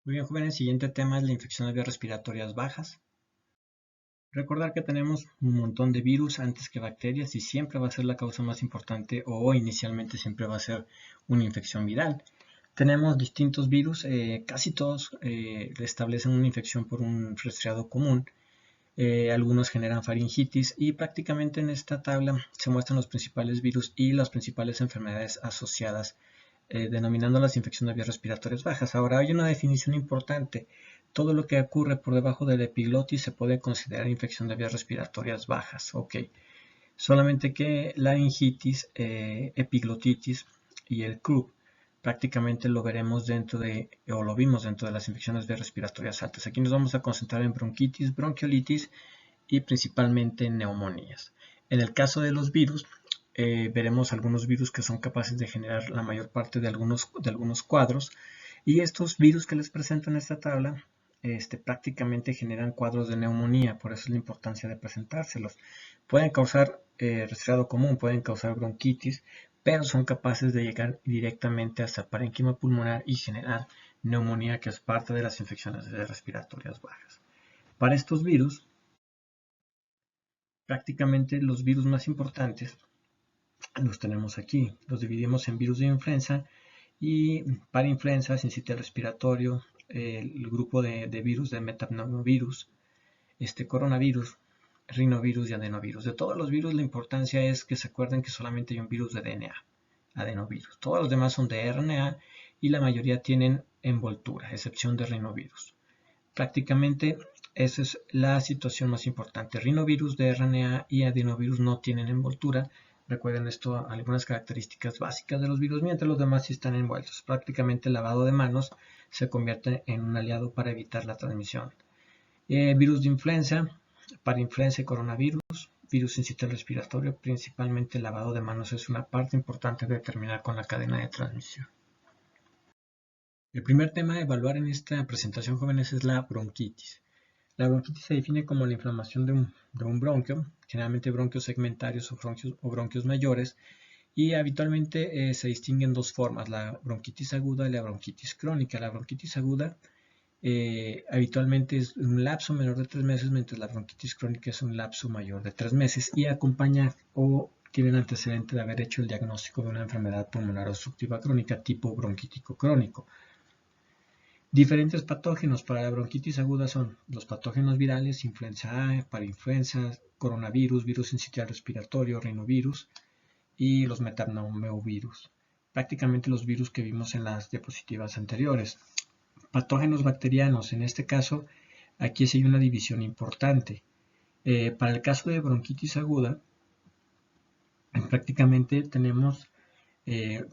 Muy bien, jóvenes, el siguiente tema es la infección de vías respiratorias bajas. Recordar que tenemos un montón de virus antes que bacterias y siempre va a ser la causa más importante o inicialmente siempre va a ser una infección viral. Tenemos distintos virus, casi todos establecen una infección por un resfriado común. Algunos generan faringitis y prácticamente en esta tabla se muestran los principales virus y las principales enfermedades asociadas denominando las infecciones de vías respiratorias bajas. Ahora hay una definición importante. Todo lo que ocurre por debajo del epiglotis se puede considerar infección de vías respiratorias bajas. Ok. Solamente que la laringitis, epiglotitis y el croup prácticamente lo veremos dentro de, o lo vimos dentro de las infecciones de vías respiratorias altas. Aquí nos vamos a concentrar en bronquitis, bronquiolitis y principalmente en neumonías. En el caso de los virus, veremos algunos virus que son capaces de generar la mayor parte de algunos cuadros y estos virus que les presento en esta tabla prácticamente generan cuadros de neumonía, por eso es la importancia de presentárselos. Pueden causar resfriado común, pueden causar bronquitis, pero son capaces de llegar directamente hasta el parénquima pulmonar y generar neumonía, que es parte de las infecciones respiratorias bajas. Para estos virus, prácticamente los virus más importantes los tenemos aquí. Los dividimos en virus de influenza y para influenza, sincitial respiratorio, el grupo de virus de metapneumovirus, coronavirus, rinovirus y adenovirus. De todos los virus, la importancia es que se acuerden que solamente hay un virus de DNA, adenovirus. Todos los demás son de RNA y la mayoría tienen envoltura, excepción de rinovirus. Prácticamente esa es la situación más importante. Rinovirus de RNA y adenovirus no tienen envoltura. Recuerden esto, algunas características básicas de los virus, mientras los demás sí están envueltos. Prácticamente el lavado de manos se convierte en un aliado para evitar la transmisión. Virus de influenza, para influenza y coronavirus, virus sincitial respiratorio, principalmente el lavado de manos es una parte importante de terminar con la cadena de transmisión. El primer tema a evaluar en esta presentación, jóvenes, es la bronquitis. La bronquitis se define como la inflamación de un bronquio, generalmente bronquios segmentarios o bronquios mayores, y habitualmente se distinguen dos formas, la bronquitis aguda y la bronquitis crónica. La bronquitis aguda habitualmente es un lapso menor de 3 meses, mientras la bronquitis crónica es un lapso mayor de 3 meses y acompaña o tiene el antecedente de haber hecho el diagnóstico de una enfermedad pulmonar obstructiva crónica tipo bronquítico crónico. Diferentes patógenos para la bronquitis aguda son los patógenos virales, influenza A, parainfluenza, coronavirus, virus sincitial respiratorio, rinovirus y los metapneumovirus. Prácticamente los virus que vimos en las diapositivas anteriores. Patógenos bacterianos, en este caso, aquí sí hay una división importante. Para el caso de bronquitis aguda, prácticamente tenemos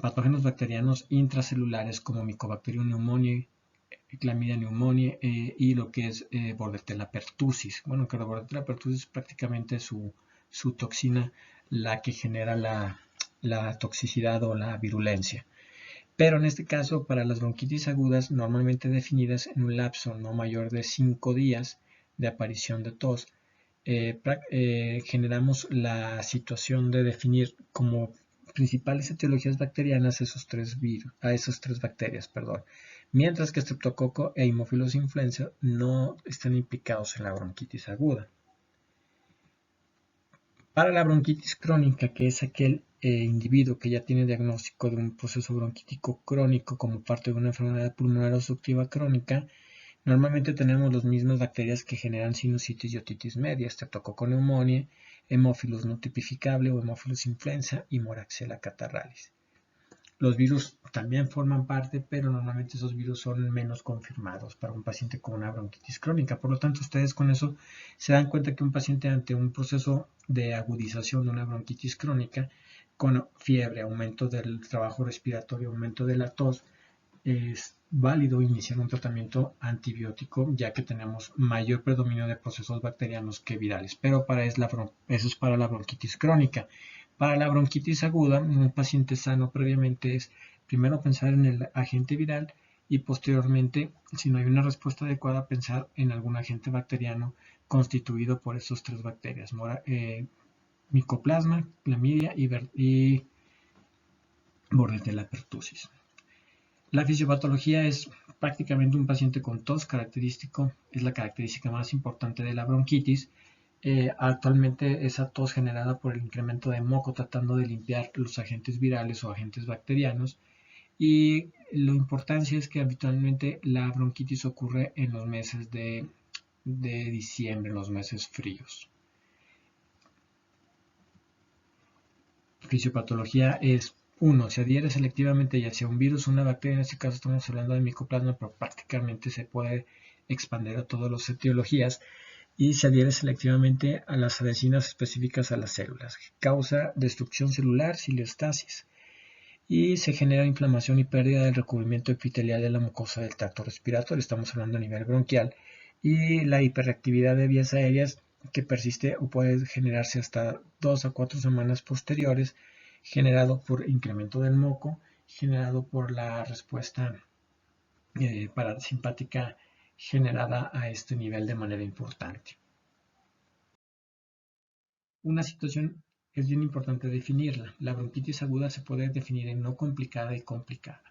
patógenos bacterianos intracelulares como Mycobacterium pneumoniae, Clamidia pneumoniae y lo que es Bordetella pertussis. Bueno, que la Bordetella pertussis es prácticamente su toxina la que genera la toxicidad o la virulencia. Pero en este caso, para las bronquitis agudas, normalmente definidas en un lapso no mayor de 5 días de aparición de tos, generamos la situación de definir como principales etiologías bacterianas a esas tres bacterias, perdón. Mientras que Streptococo e Haemophilus influenza no están implicados en la bronquitis aguda. Para la bronquitis crónica, que es aquel individuo que ya tiene diagnóstico de un proceso bronquítico crónico como parte de una enfermedad pulmonar obstructiva crónica, normalmente tenemos las mismas bacterias que generan sinusitis y otitis media, Streptococcus pneumoniae, Haemophilus no tipificable o Haemophilus influenza y Moraxella catarrhalis. Los virus también forman parte, pero normalmente esos virus son menos confirmados para un paciente con una bronquitis crónica. Por lo tanto, ustedes con eso se dan cuenta que un paciente ante un proceso de agudización de una bronquitis crónica, con fiebre, aumento del trabajo respiratorio, aumento de la tos, es válido iniciar un tratamiento antibiótico, ya que tenemos mayor predominio de procesos bacterianos que virales, pero eso es para la bronquitis crónica. Para la bronquitis aguda, un paciente sano previamente es primero pensar en el agente viral y posteriormente, si no hay una respuesta adecuada, pensar en algún agente bacteriano constituido por esas tres bacterias, Mycoplasma, Clamidia y Bordetella pertussis. La fisiopatología es prácticamente un paciente con tos característico, es la característica más importante de la bronquitis. Actualmente esa tos generada por el incremento de moco tratando de limpiar los agentes virales o agentes bacterianos. Y la importancia es que habitualmente la bronquitis ocurre en los meses de diciembre, en los meses fríos. Fisiopatología es: 1. Se adhiere selectivamente ya sea un virus o una bacteria, en este caso estamos hablando de micoplasma, pero prácticamente se puede expandir a todas las etiologías, y se adhiere selectivamente a las adhesinas específicas a las células. Causa destrucción celular, ciliestasis, y se genera inflamación y pérdida del recubrimiento epitelial de la mucosa del tracto respiratorio. Estamos hablando a nivel bronquial, y la hiperreactividad de vías aéreas que persiste o puede generarse hasta 2 a 4 semanas posteriores, generado por incremento del moco, generado por la respuesta parasimpática generada a este nivel de manera importante. Una situación es bien importante definirla. La bronquitis aguda se puede definir en no complicada y complicada.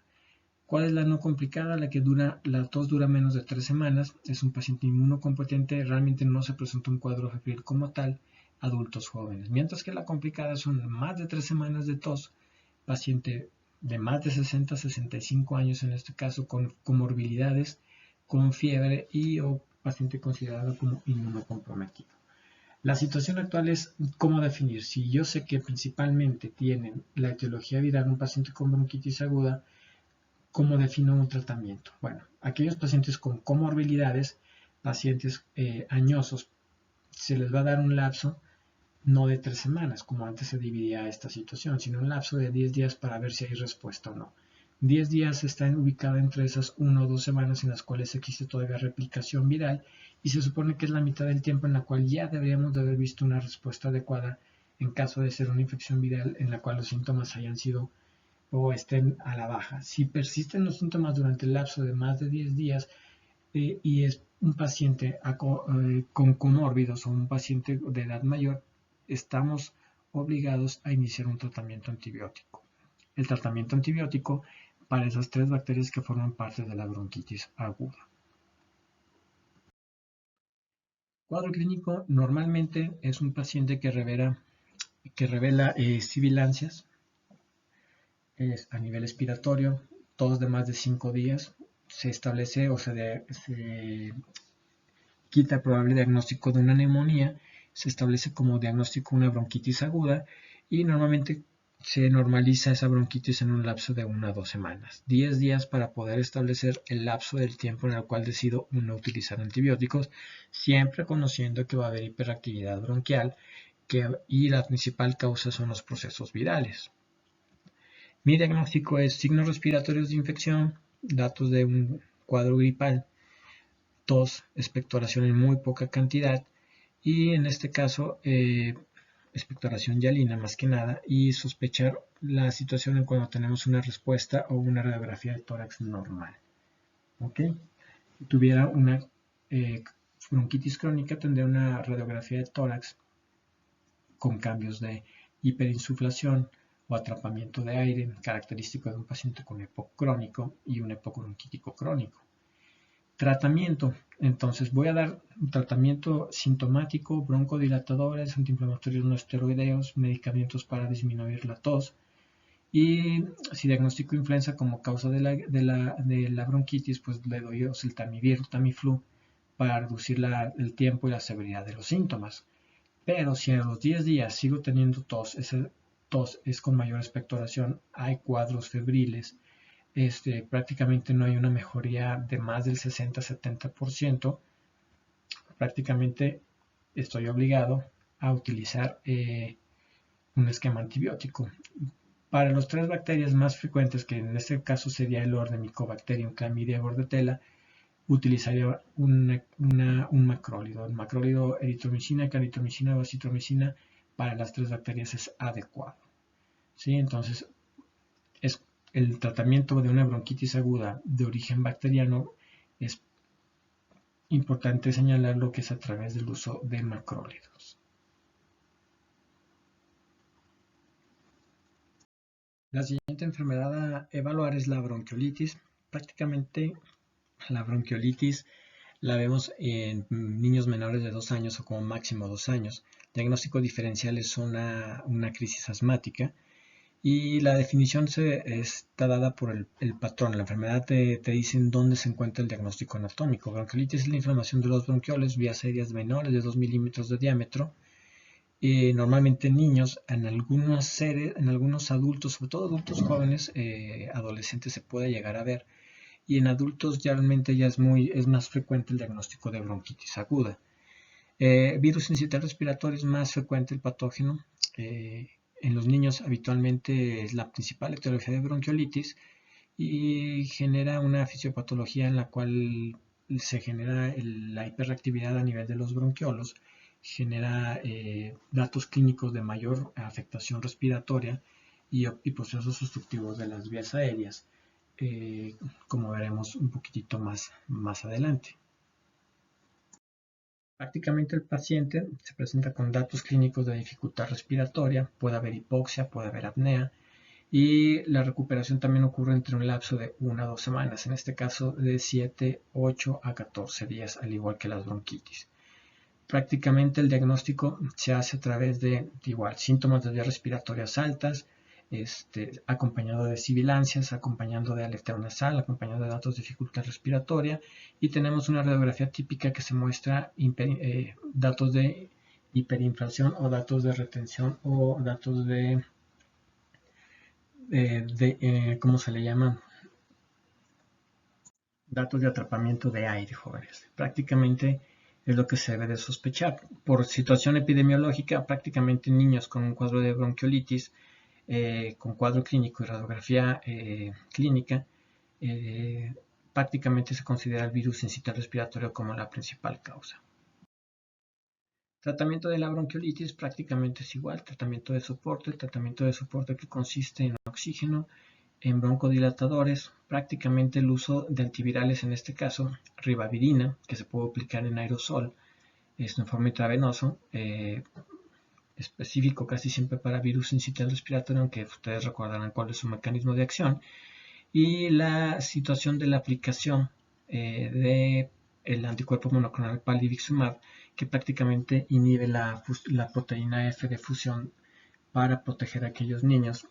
¿Cuál es la no complicada? La tos dura menos de 3 semanas, es un paciente inmunocompetente, realmente no se presenta un cuadro febril como tal, adultos jóvenes. Mientras que la complicada son más de 3 semanas de tos, paciente de más de 60 a 65 años, en este caso con comorbilidades, con fiebre y o paciente considerado como inmunocomprometido. La situación actual es cómo definir. Si yo sé que principalmente tienen la etiología viral un paciente con bronquitis aguda, ¿cómo defino un tratamiento? Bueno, aquellos pacientes con comorbilidades, pacientes añosos, se les va a dar un lapso no de 3 semanas, como antes se dividía esta situación, sino un lapso de 10 días para ver si hay respuesta o no. 10 días está ubicado entre esas 1 o 2 semanas en las cuales existe todavía replicación viral, y se supone que es la mitad del tiempo en la cual ya deberíamos de haber visto una respuesta adecuada en caso de ser una infección viral en la cual los síntomas hayan sido o estén a la baja. Si persisten los síntomas durante el lapso de más de 10 días y es un paciente con comórbidos o un paciente de edad mayor, estamos obligados a iniciar un tratamiento antibiótico. El tratamiento antibiótico para esas 3 bacterias que forman parte de la bronquitis aguda. Cuadro clínico normalmente es un paciente que revela sibilancias a nivel expiratorio, tos de más de 5 días. Se establece o se quita el probable diagnóstico de una neumonía, se establece como diagnóstico una bronquitis aguda, y normalmente se normaliza esa bronquitis en un lapso de 1 a 2 semanas. 10 días para poder establecer el lapso del tiempo en el cual decido no utilizar antibióticos, siempre conociendo que va a haber hiperactividad bronquial y la principal causa son los procesos virales. Mi diagnóstico es signos respiratorios de infección, datos de un cuadro gripal, tos, expectoración en muy poca cantidad, y en este caso expectoración hialina más que nada, y sospechar la situación en cuando tenemos una respuesta o una radiografía de tórax normal. ¿Ok? Si tuviera una bronquitis crónica, tendría una radiografía de tórax con cambios de hiperinsuflación o atrapamiento de aire, característico de un paciente con EPOC crónico y un EPOC bronquítico crónico. Tratamiento. Entonces voy a dar un tratamiento sintomático, broncodilatadores, antiinflamatorios no esteroideos, medicamentos para disminuir la tos, y si diagnostico influenza como causa de la bronquitis, pues le doy oseltamivir, Tamiflu, para reducir el tiempo y la severidad de los síntomas. Pero si a los 10 días sigo teniendo tos, esa tos es con mayor expectoración, hay cuadros febriles, prácticamente no hay una mejoría de más del 60-70%, prácticamente estoy obligado a utilizar un esquema antibiótico. Para las 3 bacterias más frecuentes, que en este caso sería el orden Mycobacterium, Chlamydia, Bordetella, utilizaría un macrólido. El macrólido eritromicina, claritromicina o acitromicina para las 3 bacterias es adecuado. ¿Sí? Entonces, el tratamiento de una bronquitis aguda de origen bacteriano es importante señalar lo que es a través del uso de macrólidos. La siguiente enfermedad a evaluar es la bronquiolitis. Prácticamente la bronquiolitis la vemos en niños menores de 2 años o como máximo 2 años. Diagnóstico diferencial es una crisis asmática y la definición está dada por el patrón. La enfermedad te dice en dónde se encuentra el diagnóstico anatómico. Bronquiolitis es la inflamación de los bronquioles, vías aéreas menores de 2 milímetros de diámetro. Normalmente en niños, en algunos adultos, sobre todo adultos jóvenes, adolescentes se puede llegar a ver. Y en adultos realmente ya es más frecuente el diagnóstico de bronquitis aguda. Virus sincitial respiratorio es más frecuente el patógeno. En los niños habitualmente es la principal etiología de bronquiolitis y genera una fisiopatología en la cual se genera la hiperreactividad a nivel de los bronquiolos, genera datos clínicos de mayor afectación respiratoria y procesos obstructivos de las vías aéreas, como veremos un poquitito más adelante. Prácticamente el paciente se presenta con datos clínicos de dificultad respiratoria, puede haber hipoxia, puede haber apnea, y la recuperación también ocurre entre un lapso de 1 a 2 semanas, en este caso de 7, 8 a 14 días, al igual que las bronquitis. Prácticamente el diagnóstico se hace a través de síntomas de vías respiratorias altas, acompañado de sibilancias, acompañando de aleteo nasal, acompañado de datos de dificultad respiratoria, y tenemos una radiografía típica que se muestra datos de hiperinflación o datos de retención o datos ¿cómo se le llama? Datos de atrapamiento de aire, jóvenes. Prácticamente es lo que se debe de sospechar. Por situación epidemiológica, prácticamente niños con un cuadro de bronquiolitis, con cuadro clínico y radiografía clínica, prácticamente se considera el virus sincitial respiratorio como la principal causa. Tratamiento de la bronquiolitis prácticamente es igual, tratamiento de soporte, el tratamiento de soporte que consiste en oxígeno, en broncodilatadores, prácticamente el uso de antivirales, en este caso ribavirina, que se puede aplicar en aerosol, es en forma intravenosa, específico casi siempre para virus sincitial respiratorio, aunque ustedes recordarán cuál es su mecanismo de acción, y la situación de la aplicación del anticuerpo monoclonal paliviximab, que prácticamente inhibe la proteína F de fusión para proteger a aquellos niños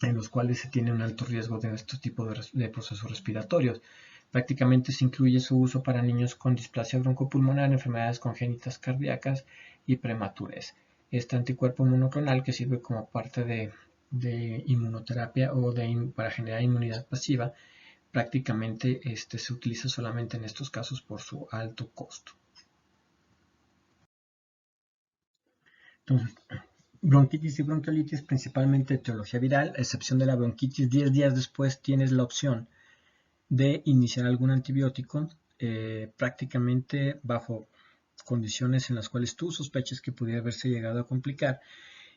en los cuales se tiene un alto riesgo de este tipo de procesos respiratorios. Prácticamente se incluye su uso para niños con displasia broncopulmonar, enfermedades congénitas cardíacas y prematurez. Este anticuerpo monoclonal, que sirve como parte de inmunoterapia o para generar inmunidad pasiva, prácticamente se utiliza solamente en estos casos por su alto costo. Entonces, bronquitis y bronquiolitis, principalmente etiología viral, a excepción de la bronquitis, 10 días después tienes la opción de iniciar algún antibiótico, prácticamente bajo condiciones en las cuales tú sospechas que pudiera haberse llegado a complicar.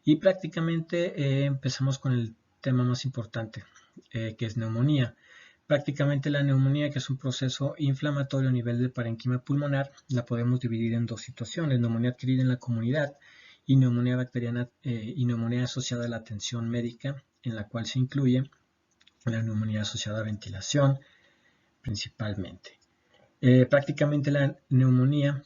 Y prácticamente empezamos con el tema más importante, que es neumonía. Prácticamente la neumonía, que es un proceso inflamatorio a nivel de parenquima pulmonar, la podemos dividir en dos situaciones: neumonía adquirida en la comunidad y neumonía bacteriana y neumonía asociada a la atención médica, en la cual se incluye la neumonía asociada a ventilación principalmente. Prácticamente la neumonía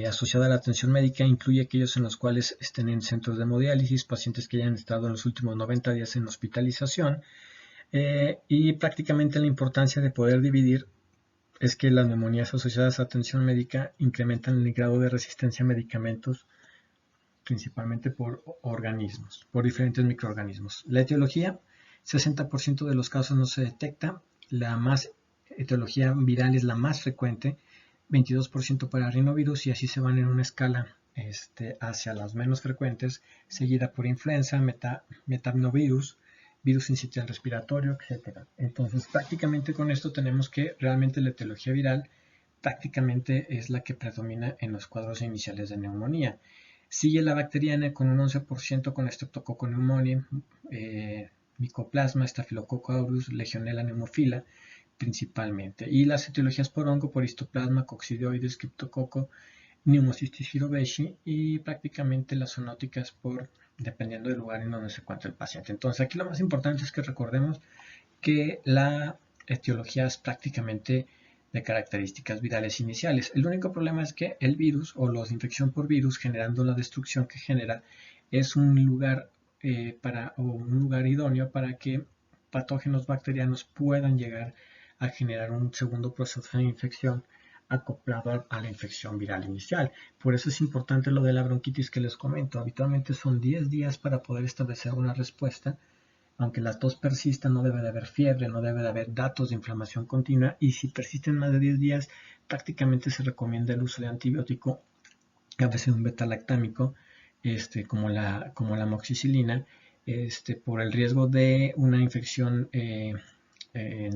asociada a la atención médica incluye aquellos en los cuales estén en centros de hemodiálisis, pacientes que hayan estado en los últimos 90 días en hospitalización, y prácticamente la importancia de poder dividir es que las neumonías asociadas a atención médica incrementan el grado de resistencia a medicamentos, principalmente por organismos, por diferentes microorganismos. La etiología, 60% de los casos no se detecta, etiología viral es la más frecuente, 22% para rinovirus, y así se van en una escala hacia las menos frecuentes, seguida por influenza, metapnovirus, virus sincitial respiratorio, etc. Entonces, prácticamente con esto tenemos que realmente la etiología viral prácticamente es la que predomina en los cuadros iniciales de neumonía. Sigue la bacteriana con un 11% con Streptococcus pneumoniae, Mycoplasma, Staphylococcus aureus, Legionella pneumophila principalmente. Y las etiologías por hongo, por histoplasma, coccidioides, Cryptococcus, Pneumocystis jirovecii, y prácticamente las zoonóticas dependiendo del lugar en donde se encuentra el paciente. Entonces aquí lo más importante es que recordemos que la etiología es prácticamente de características virales iniciales. El único problema es que el virus o la infección por virus, generando la destrucción que genera, es un lugar un lugar idóneo para que patógenos bacterianos puedan llegar a generar un segundo proceso de infección acoplado a la infección viral inicial. Por eso es importante lo de la bronquitis que les comento. Habitualmente son 10 días para poder establecer una respuesta. Aunque la tos persista, no debe de haber fiebre, no debe de haber datos de inflamación continua, y si persisten más de 10 días, prácticamente se recomienda el uso de antibiótico, a veces un beta-lactámico, como la amoxicilina, por el riesgo de una infección, en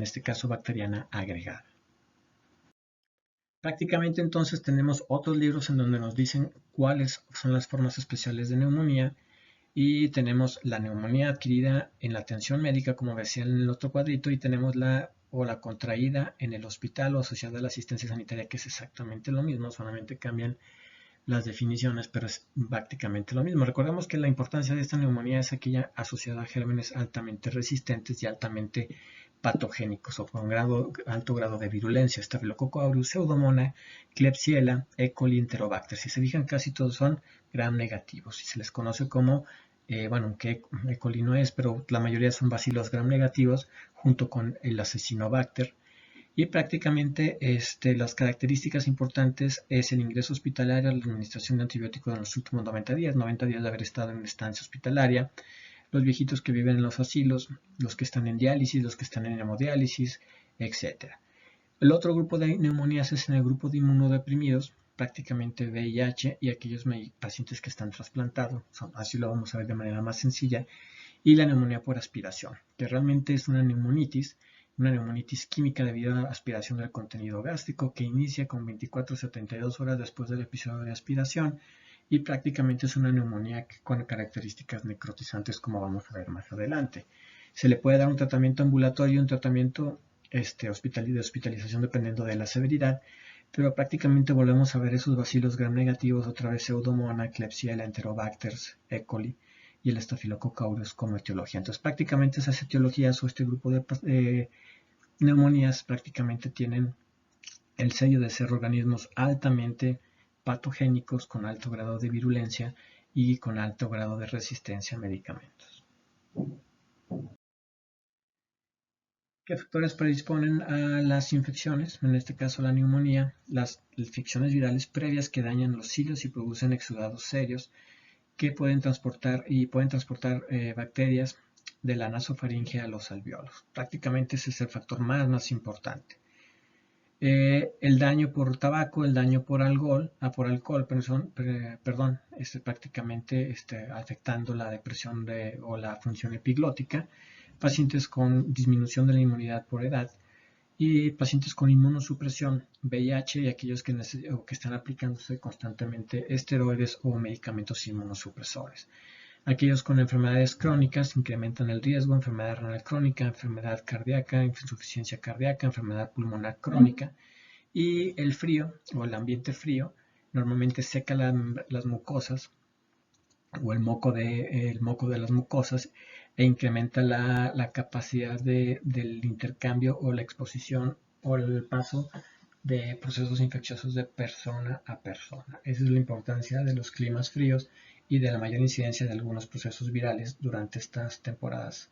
este caso bacteriana agregada. Prácticamente entonces tenemos otros libros en donde nos dicen cuáles son las formas especiales de neumonía. Y tenemos la neumonía adquirida en la atención médica, como decía en el otro cuadrito, y tenemos la contraída en el hospital o asociada a la asistencia sanitaria, que es exactamente lo mismo, solamente cambian las definiciones, pero es prácticamente lo mismo. Recordemos que la importancia de esta neumonía es aquella asociada a gérmenes altamente resistentes y altamente patogénicos o con alto grado de virulencia: Staphylococcus aureus, Pseudomonas, Klebsiella, E. coli, Enterobacter. Si se fijan, casi todos son gram negativos y se les conoce como, que E. coli no es, pero la mayoría son bacilos gram negativos junto con el Acinetobacter. Y prácticamente las características importantes es el ingreso hospitalario, la administración de antibióticos en los últimos 90 días de haber estado en estancia hospitalaria, los viejitos que viven en los asilos, los que están en diálisis, los que están en hemodiálisis, etc. El otro grupo de neumonías es en el grupo de inmunodeprimidos, prácticamente VIH y aquellos pacientes que están trasplantados, así lo vamos a ver de manera más sencilla, y la neumonía por aspiración, que realmente es una neumonitis química debido a la aspiración del contenido gástrico, que inicia con 24 a 72 horas después del episodio de aspiración, y prácticamente es una neumonía con características necrotizantes, como vamos a ver más adelante. Se le puede dar un tratamiento ambulatorio, un tratamiento de hospitalización dependiendo de la severidad, pero prácticamente volvemos a ver esos bacilos gram negativos, otra vez Pseudomonas, Klebsiella, Enterobacter, E. coli y el Staphylococcus aureus como etiología. Entonces prácticamente esas etiologías o este grupo de neumonías prácticamente tienen el sello de ser organismos altamente patogénicos con alto grado de virulencia y con alto grado de resistencia a medicamentos. ¿Qué factores predisponen a las infecciones? En este caso la neumonía, las infecciones virales previas que dañan los cilios y producen exudados serios que pueden transportar bacterias de la nasofaringe a los alvéolos. Prácticamente ese es el factor más importante. El daño por tabaco, el daño por alcohol, prácticamente afectando la depresión o la función epiglótica, pacientes con disminución de la inmunidad por edad y pacientes con inmunosupresión, VIH y aquellos que están aplicándose constantemente esteroides o medicamentos inmunosupresores. Aquellos con enfermedades crónicas incrementan el riesgo: enfermedad renal crónica, enfermedad cardíaca, insuficiencia cardíaca, enfermedad pulmonar crónica. Y el frío o el ambiente frío normalmente seca las mucosas o el moco de las mucosas e incrementa la capacidad del intercambio o la exposición o el paso de procesos infecciosos de persona a persona. Esa es la importancia de los climas fríos y de la mayor incidencia de algunos procesos virales durante estas temporadas.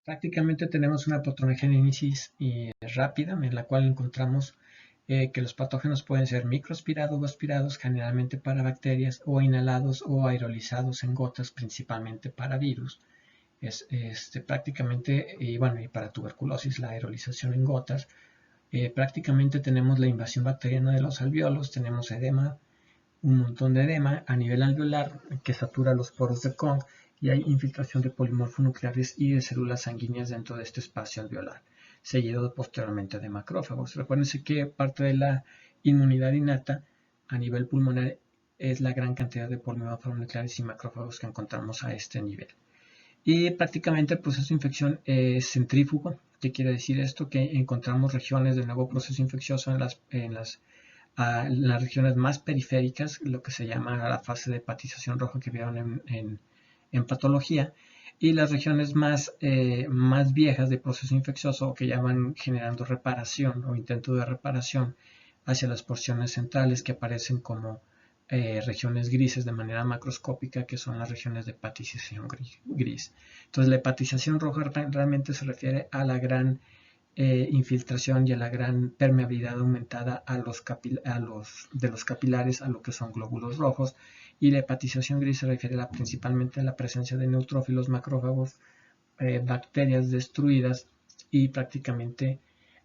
Prácticamente tenemos una patogénesis rápida, en la cual encontramos que los patógenos pueden ser microaspirados o aspirados, generalmente para bacterias, o inhalados o aerolizados en gotas, principalmente para virus. Prácticamente, y para tuberculosis, la aerolización en gotas. Prácticamente tenemos la invasión bacteriana de los alvéolos, tenemos edema, un montón de edema a nivel alveolar que satura los poros de Kohn, y hay infiltración de polimorfonucleares y de células sanguíneas dentro de este espacio alveolar, seguido posteriormente de macrófagos. Recuérdense que parte de la inmunidad innata a nivel pulmonar es la gran cantidad de polimorfonucleares y macrófagos que encontramos a este nivel. Y prácticamente el proceso de infección es centrífugo. ¿Qué quiere decir esto? Que encontramos regiones de nuevo proceso infeccioso en las regiones más periféricas, lo que se llama la fase de hepatización roja que vieron en patología, y las regiones más viejas de proceso infeccioso, que ya van generando reparación o intento de reparación hacia las porciones centrales, que aparecen como regiones grises de manera macroscópica, que son las regiones de hepatización gris. Entonces la hepatización roja realmente se refiere a la gran infiltración y a la gran permeabilidad aumentada de los capilares a lo que son glóbulos rojos, y la hepatización gris se refiere principalmente a la presencia de neutrófilos, macrófagos, bacterias destruidas, y prácticamente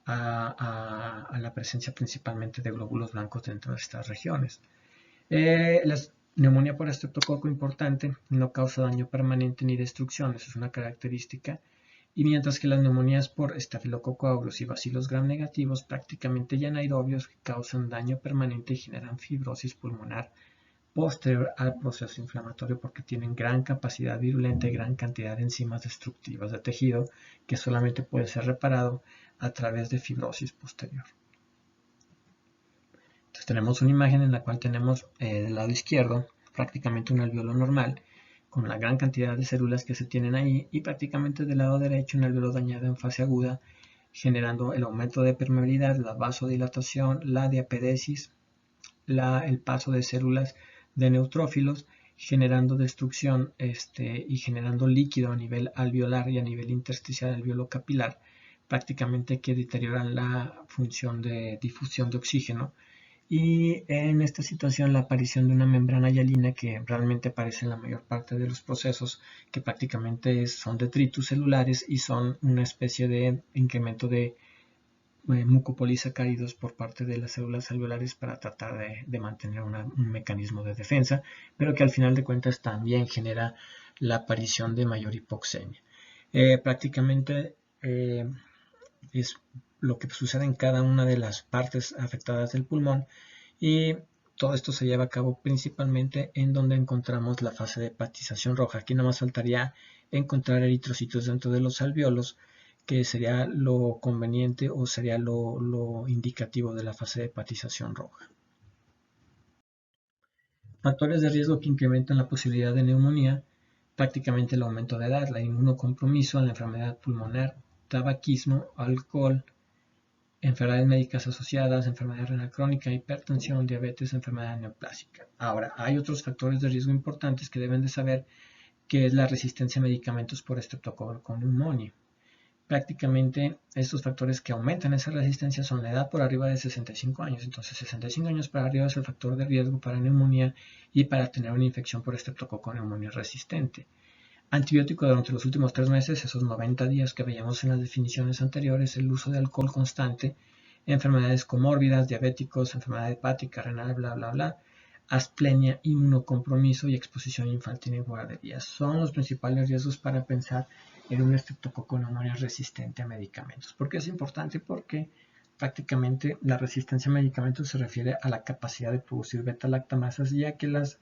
a la presencia principalmente de glóbulos blancos dentro de estas regiones. La neumonía por estreptococo, importante, no causa daño permanente ni destrucción, eso es una característica. Y mientras que las neumonías por estafilococo aureus y bacilos gram negativos, prácticamente ya anaerobios, que causan daño permanente y generan fibrosis pulmonar posterior al proceso inflamatorio, porque tienen gran capacidad virulenta y gran cantidad de enzimas destructivas de tejido, que solamente puede ser reparado a través de fibrosis posterior. Entonces tenemos una imagen en la cual tenemos del lado izquierdo prácticamente un alveolo normal, con la gran cantidad de células que se tienen ahí, y prácticamente del lado derecho un alveolo dañado en fase aguda, generando el aumento de permeabilidad, la vasodilatación, la diapedesis, el paso de células de neutrófilos, generando destrucción y generando líquido a nivel alveolar y a nivel intersticial alveolo capilar, prácticamente que deterioran la función de difusión de oxígeno. Y en esta situación la aparición de una membrana hialina, que realmente aparece en la mayor parte de los procesos, que prácticamente son detritus celulares y son una especie de incremento de mucopolisacáridos por parte de las células alveolares para tratar de mantener un mecanismo de defensa, pero que al final de cuentas también genera la aparición de mayor hipoxemia. Prácticamente es lo que sucede en cada una de las partes afectadas del pulmón, y todo esto se lleva a cabo principalmente en donde encontramos la fase de hepatización roja. Aquí nada más faltaría encontrar eritrocitos dentro de los alveolos, que sería lo conveniente o sería lo indicativo de la fase de hepatización roja. Factores de riesgo que incrementan la posibilidad de neumonía: prácticamente el aumento de edad, la inmunocompromiso, la enfermedad pulmonar, tabaquismo, alcohol, enfermedades médicas asociadas, enfermedad renal crónica, hipertensión, diabetes, enfermedad neoplásica. Ahora, hay otros factores de riesgo importantes que deben de saber, que es la resistencia a medicamentos por estreptococo neumonía. Prácticamente estos factores que aumentan esa resistencia son la edad por arriba de 65 años. Entonces 65 años para arriba es el factor de riesgo para neumonía y para tener una infección por estreptococo neumonía resistente. Antibiótico durante los últimos 3 meses, esos 90 días que veíamos en las definiciones anteriores, el uso de alcohol constante, enfermedades comórbidas, diabéticos, enfermedad hepática, renal, bla, bla, bla, asplenia, inmunocompromiso y exposición infantil en guarderías. Son los principales riesgos para pensar en un estreptococo neumonía resistente a medicamentos. ¿Por qué es importante? Porque prácticamente la resistencia a medicamentos se refiere a la capacidad de producir beta-lactamasas, ya que las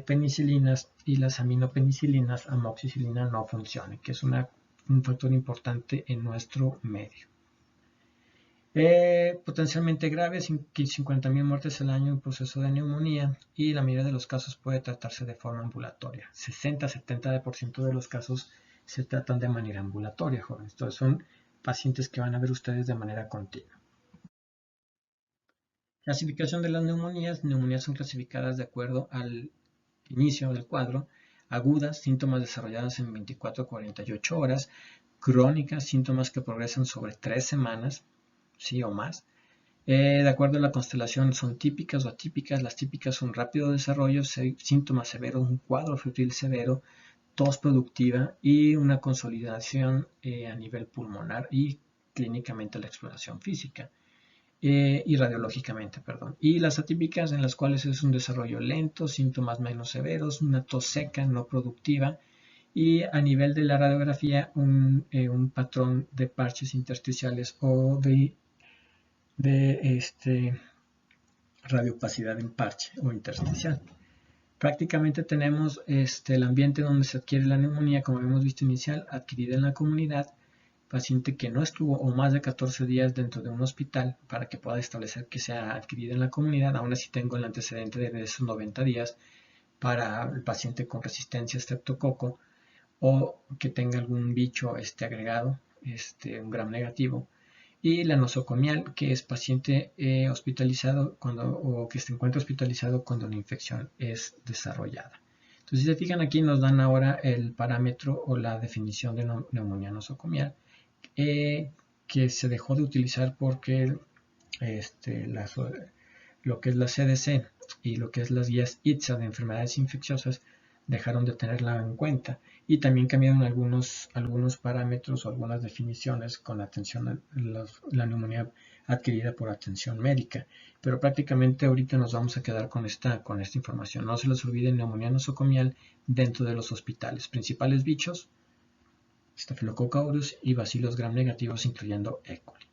penicilinas y las aminopenicilinas, amoxicilina, no funcionan, que es un factor importante en nuestro medio. Potencialmente grave, 50.000 muertes al año en proceso de neumonía, y la mayoría de los casos puede tratarse de forma ambulatoria. 60-70% de los casos se tratan de manera ambulatoria, jóvenes. Entonces son pacientes que van a ver ustedes de manera continua. Clasificación de las neumonías. Neumonías son clasificadas de acuerdo al inicio del cuadro: agudas, síntomas desarrollados en 24 a 48 horas, crónicas, síntomas que progresan sobre 3 semanas, sí o más. De acuerdo a la constelación, son típicas o atípicas. Las típicas son rápido desarrollo, síntomas severos, un cuadro febril severo, tos productiva y una consolidación a nivel pulmonar y clínicamente la exploración física. Y radiológicamente, perdón. Y las atípicas, en las cuales es un desarrollo lento, síntomas menos severos, una tos seca no productiva, y a nivel de la radiografía un patrón de parches intersticiales o de radiopacidad en parche o intersticial. Prácticamente tenemos el ambiente donde se adquiere la neumonía, como hemos visto inicial, adquirida en la comunidad, paciente que no estuvo o más de 14 días dentro de un hospital para que pueda establecer que sea adquirida en la comunidad. Aún así tengo el antecedente de esos 90 días para el paciente con resistencia a estreptococo, o que tenga algún bicho agregado, un gram negativo. Y la nosocomial, que es paciente hospitalizado o que se encuentra hospitalizado cuando la infección es desarrollada. Entonces, si se fijan aquí, nos dan ahora el parámetro o la definición de neumonía nosocomial, que se dejó de utilizar porque lo que es la CDC y lo que es las guías ITSA de enfermedades infecciosas dejaron de tenerla en cuenta, y también cambiaron algunos parámetros o algunas definiciones con atención a la neumonía adquirida por atención médica. Pero prácticamente ahorita nos vamos a quedar con esta información. No se les olvide neumonía nosocomial dentro de los hospitales. Principales bichos: Staphylococcus aureus y bacilos gram negativos, incluyendo E. coli.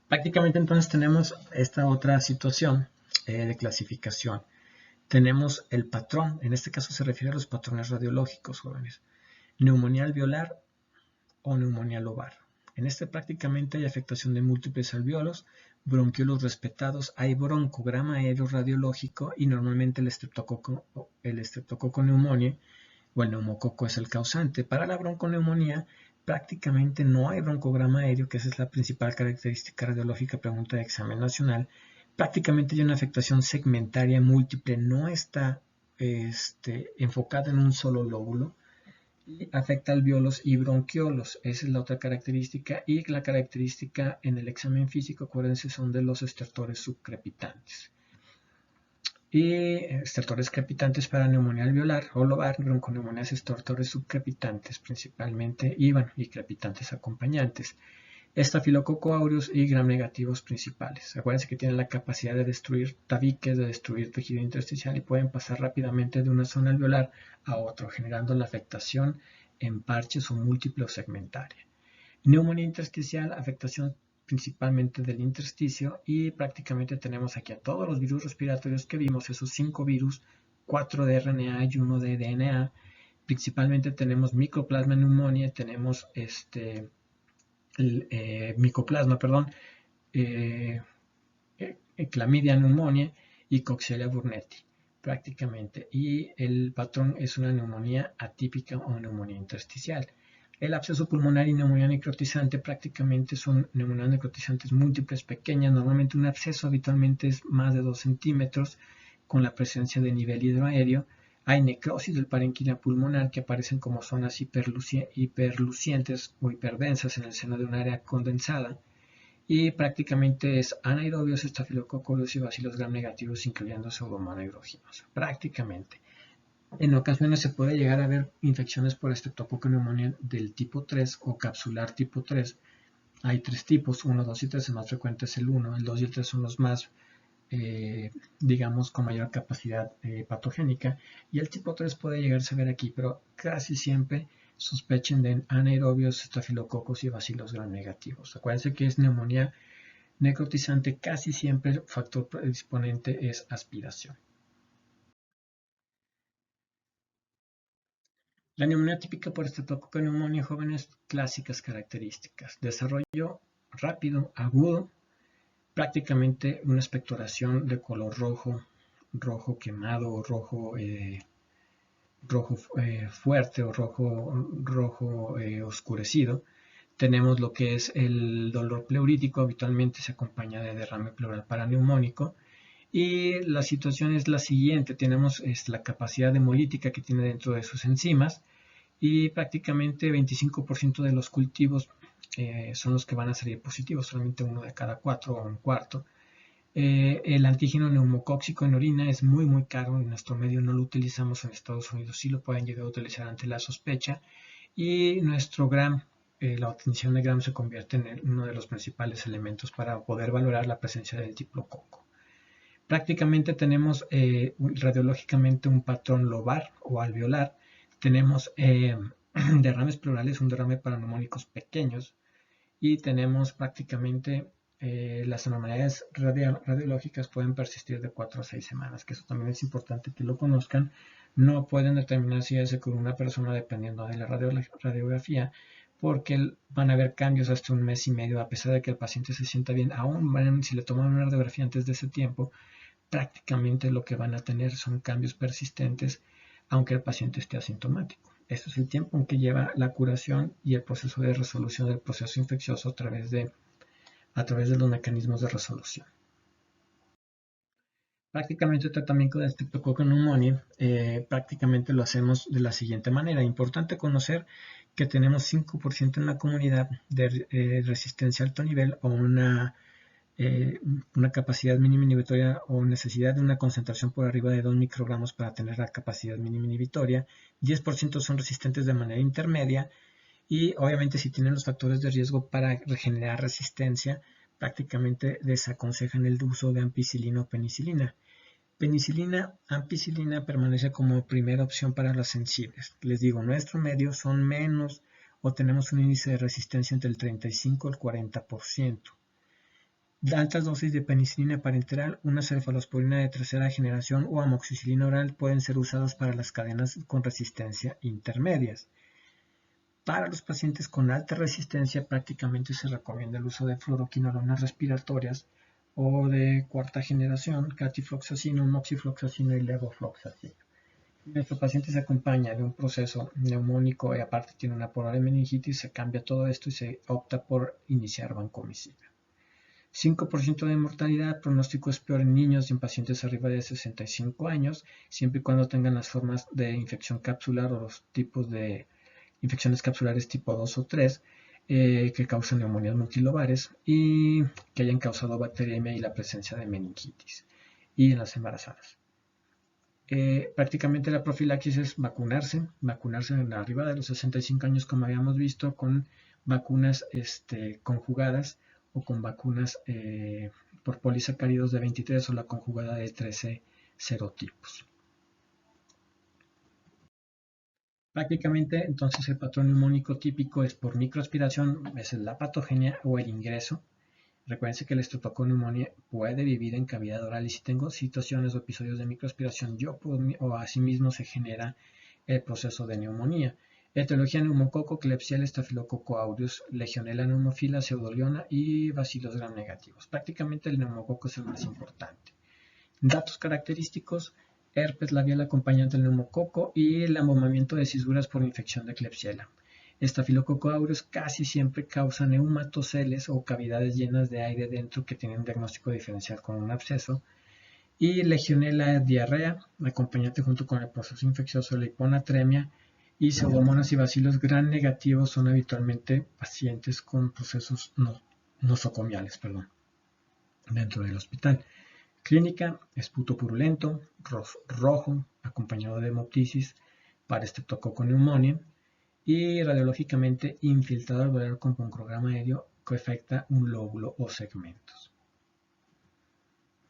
Prácticamente entonces tenemos esta otra situación de clasificación. Tenemos el patrón, en este caso se refiere a los patrones radiológicos, jóvenes. Neumonía alveolar o neumonía lobar. En este prácticamente hay afectación de múltiples alveolos, bronquiolos respetados, hay broncograma aéreo radiológico y normalmente el estreptococo neumoniae o el neumococo es el causante. Para la bronconeumonía prácticamente no hay broncograma aéreo, que esa es la principal característica radiológica, pregunta de examen nacional. Prácticamente hay una afectación segmentaria múltiple, no está enfocada en un solo lóbulo, y afecta alveolos y bronquiolos. Esa es la otra característica, y la característica en el examen físico, acuérdense, son de los estertores subcrepitantes. Y estertores crepitantes para neumonía alveolar o lobar, bronconeumonías estertores subcrepitantes principalmente, y crepitantes acompañantes. Staphylococcus aureus y gram negativos principales. Acuérdense que tienen la capacidad de destruir tabiques, de destruir tejido intersticial, y pueden pasar rápidamente de una zona alveolar a otra, generando la afectación en parches o múltiple o segmentaria. Neumonía intersticial, afectación principalmente del intersticio, y prácticamente tenemos aquí a todos los virus respiratorios que vimos, esos 5 virus, 4 de RNA y 1 de DNA. Principalmente tenemos Mycoplasma pneumoniae, tenemos Mycoplasma, Chlamydia pneumoniae y Coxiella burnetii prácticamente, y el patrón es una neumonía atípica o neumonía intersticial. El absceso pulmonar y neumonía necrotizante prácticamente son neumonías necrotizantes múltiples pequeñas. Normalmente un absceso habitualmente es más de 2 centímetros, con la presencia de nivel hidroaéreo. Hay necrosis del parénquima pulmonar, que aparecen como zonas hiperlucientes o hiperdensas en el seno de un área condensada, y prácticamente es anaerobios, estafilococcus y bacilos gram negativos, incluyendo pseudomonas hidrogenosas. Prácticamente. En ocasiones se puede llegar a ver infecciones por Streptococcus pneumoniae del tipo 3 o capsular tipo 3. Hay 3 tipos, 1, 2 y 3, el más frecuente es el 1, el 2 y el 3 son los más, digamos, con mayor capacidad patogénica, y el tipo 3 puede llegarse a ver aquí, pero casi siempre sospechen de anaerobios, estafilococos y bacilos gram negativos. Acuérdense que es neumonía necrotizante, casi siempre el factor predisponente es aspiración. La neumonía típica por Streptococcus pneumoniae, jóvenes, clásicas características: desarrollo rápido, agudo, prácticamente una expectoración de color rojo, rojo quemado o rojo fuerte o rojo oscurecido. Tenemos lo que es el dolor pleurítico, habitualmente se acompaña de derrame pleural paraneumónico. Y la situación es la siguiente: tenemos la capacidad hemolítica que tiene dentro de sus enzimas, y prácticamente 25% de los cultivos son los que van a salir positivos, solamente 1 de cada 4 o un cuarto. El antígeno neumocóxico en orina es muy caro, en nuestro medio no lo utilizamos, en Estados Unidos sí lo pueden llegar a utilizar ante la sospecha, y nuestro gram, la obtención de gram se convierte en uno de los principales elementos para poder valorar la presencia del diplococo. Prácticamente tenemos radiológicamente un patrón lobar o alveolar. Tenemos derrames pleurales, un derrame paraneumónicos pequeños, y tenemos prácticamente las anormalidades radiológicas pueden persistir de 4 a 6 semanas, que eso también es importante que lo conozcan. No pueden determinar si es con una persona dependiendo de la radiografía, porque van a haber cambios hasta 1 mes y medio, a pesar de que el paciente se sienta bien. Aún si le toman una radiografía antes de ese tiempo, prácticamente lo que van a tener son cambios persistentes aunque el paciente esté asintomático. Este es el tiempo en que lleva la curación y el proceso de resolución del proceso infeccioso a través de los mecanismos de resolución. Prácticamente el tratamiento de Streptococcus pneumoniae prácticamente lo hacemos de la siguiente manera. Importante conocer que tenemos 5% en la comunidad de resistencia a alto nivel o una capacidad mínima inhibitoria o necesidad de una concentración por arriba de 2 microgramos para tener la capacidad mínima inhibitoria. 10% son resistentes de manera intermedia y obviamente si tienen los factores de riesgo para regenerar resistencia, prácticamente desaconsejan el uso de ampicilina o penicilina. Penicilina, ampicilina permanece como primera opción para los sensibles. Les digo, nuestro medio son menos o tenemos un índice de resistencia entre el 35 y el 40%. De altas dosis de penicilina parenteral, una cefalosporina de tercera generación o amoxicilina oral pueden ser usados para las cadenas con resistencia intermedias. Para los pacientes con alta resistencia prácticamente se recomienda el uso de fluoroquinolonas respiratorias o de cuarta generación, catifloxacino, moxifloxacino y levofloxacino. Nuestro paciente se acompaña de un proceso neumónico y aparte tiene una probable meningitis, se cambia todo esto y se opta por iniciar vancomicina. 5% de mortalidad, pronóstico es peor en niños y en pacientes arriba de 65 años, siempre y cuando tengan las formas de infección capsular o los tipos de infecciones capsulares tipo 2 o 3 que causan neumonías multilobares y que hayan causado bacteriemia y la presencia de meningitis y en las embarazadas. Prácticamente la profilaxis es vacunarse en arriba de los 65 años como habíamos visto con vacunas conjugadas o con vacunas por polisacáridos de 23 o la conjugada de 13 serotipos. Prácticamente, entonces, el patrón neumónico típico es por microaspiración, es la patogenia o el ingreso. Recuerden que el Streptococcus pneumoniae puede vivir en cavidad oral y si tengo situaciones o episodios de microaspiración, o asimismo se genera el proceso de neumonía. Etiología: neumococo, Klebsiella, Staphylococcus aureus, Legionella pneumophila, Pseudoliona y Bacillus gram negativos. Prácticamente el neumococo es el más importante. Datos característicos: herpes labial acompañante del neumococo y el embomamiento de cisuras por infección de Klebsiella. Staphylococcus aureus casi siempre causa neumatoceles o cavidades llenas de aire dentro que tienen un diagnóstico diferencial con un absceso. Y Legionella diarrea, acompañante junto con el proceso infeccioso de la hiponatremia. Y Pseudomonas y Bacillus gram negativos son habitualmente pacientes con procesos nosocomiales dentro del hospital. Clínica: esputo purulento, rojo, acompañado de hemoptisis para Streptococcus pneumoniae y radiológicamente infiltrado alveolar con pancreograma aéreo que afecta un lóbulo o segmentos.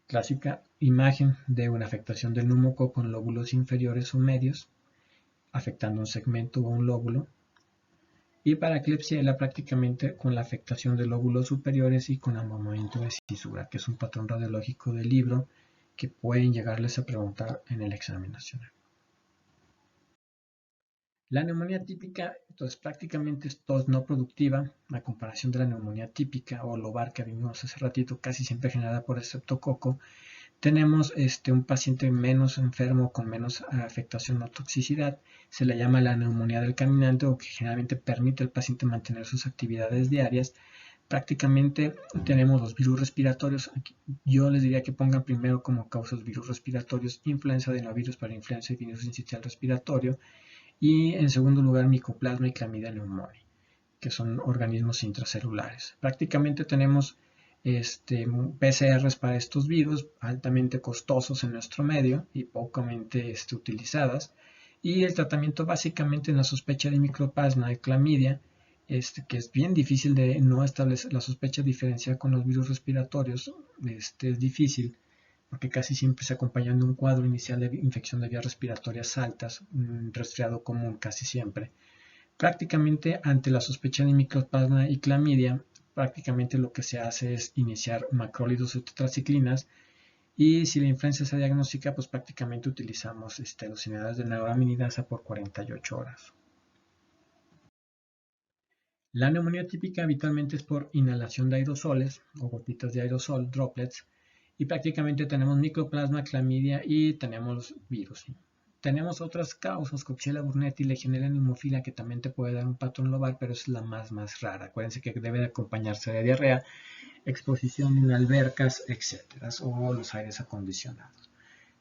Clásica imagen de una afectación del neumococo en lóbulos inferiores o medios, afectando un segmento o un lóbulo. Y para Klebsiella prácticamente con la afectación de lóbulos superiores y con embomamiento de cisura, que es un patrón radiológico del libro que pueden llegarles a preguntar en el examen nacional. La neumonía típica, entonces prácticamente es tos no productiva, a comparación de la neumonía típica o lobar que vimos hace ratito, casi siempre generada por estreptococo. Tenemos un paciente menos enfermo, con menos afectación o toxicidad. Se le llama la neumonía del caminante o que generalmente permite al paciente mantener sus actividades diarias. Prácticamente tenemos los virus respiratorios. Yo les diría que pongan primero como causas virus respiratorios: influenza, adenovirus para influenza y virus sincitial respiratorio. Y en segundo lugar, Mycoplasma y Clamidia pneumoniae, que son organismos intracelulares. Prácticamente tenemos PCRs para estos virus, altamente costosos en nuestro medio y pocamente utilizadas. Y el tratamiento básicamente en la sospecha de Mycoplasma y Clamidia, que es bien difícil de no establecer la sospecha diferencial con los virus respiratorios, es difícil porque casi siempre se acompañan de un cuadro inicial de infección de vías respiratorias altas, un resfriado común casi siempre. Prácticamente ante la sospecha de Mycoplasma y Clamidia, prácticamente lo que se hace es iniciar macrólidos o tetraciclinas, y si la influenza se diagnostica, pues prácticamente utilizamos los inhibidores de neuraminidasa por 48 horas. La neumonía típica habitualmente es por inhalación de aerosoles o gotitas de aerosol, droplets, y prácticamente tenemos Mycoplasma, Clamidia y tenemos virus. Tenemos otras causas, Coxiella burnetii, Legionella pneumophila, que también te puede dar un patrón lobar, pero es la más rara. Acuérdense que debe de acompañarse de diarrea, exposición en albercas, etcétera, o los aires acondicionados.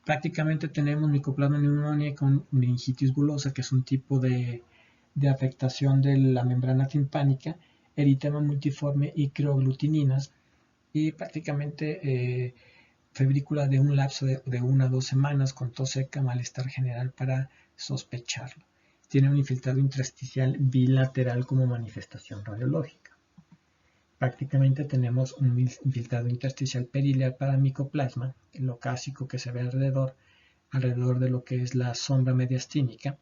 Prácticamente tenemos Mycoplasma pneumoniae con meningitis bulosa, que es un tipo de afectación de la membrana timpánica, eritema multiforme y crioglutininas, y prácticamente febrícula de un lapso de 1 a 2 semanas con tos seca, malestar general para sospecharlo. Tiene un infiltrado intersticial bilateral como manifestación radiológica. Prácticamente tenemos un infiltrado intersticial perileal para micoplasma, lo clásico que se ve alrededor de lo que es la sombra mediastínica.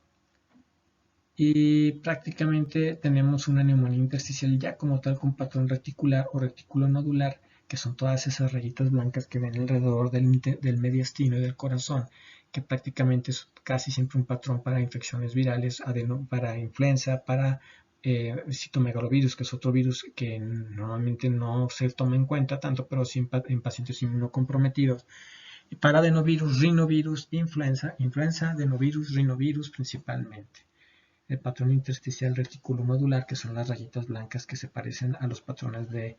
Y prácticamente tenemos una neumonía intersticial ya como tal con patrón reticular o retículo nodular, que son todas esas rayitas blancas que ven alrededor del mediastino y del corazón, que prácticamente es casi siempre un patrón para infecciones virales, para influenza, para citomegalovirus, que es otro virus que normalmente no se toma en cuenta tanto, pero sí en pacientes inmunocomprometidos. Y para adenovirus, rinovirus, influenza, adenovirus, rinovirus principalmente. El patrón intersticial reticulonodular, que son las rayitas blancas que se parecen a los patrones de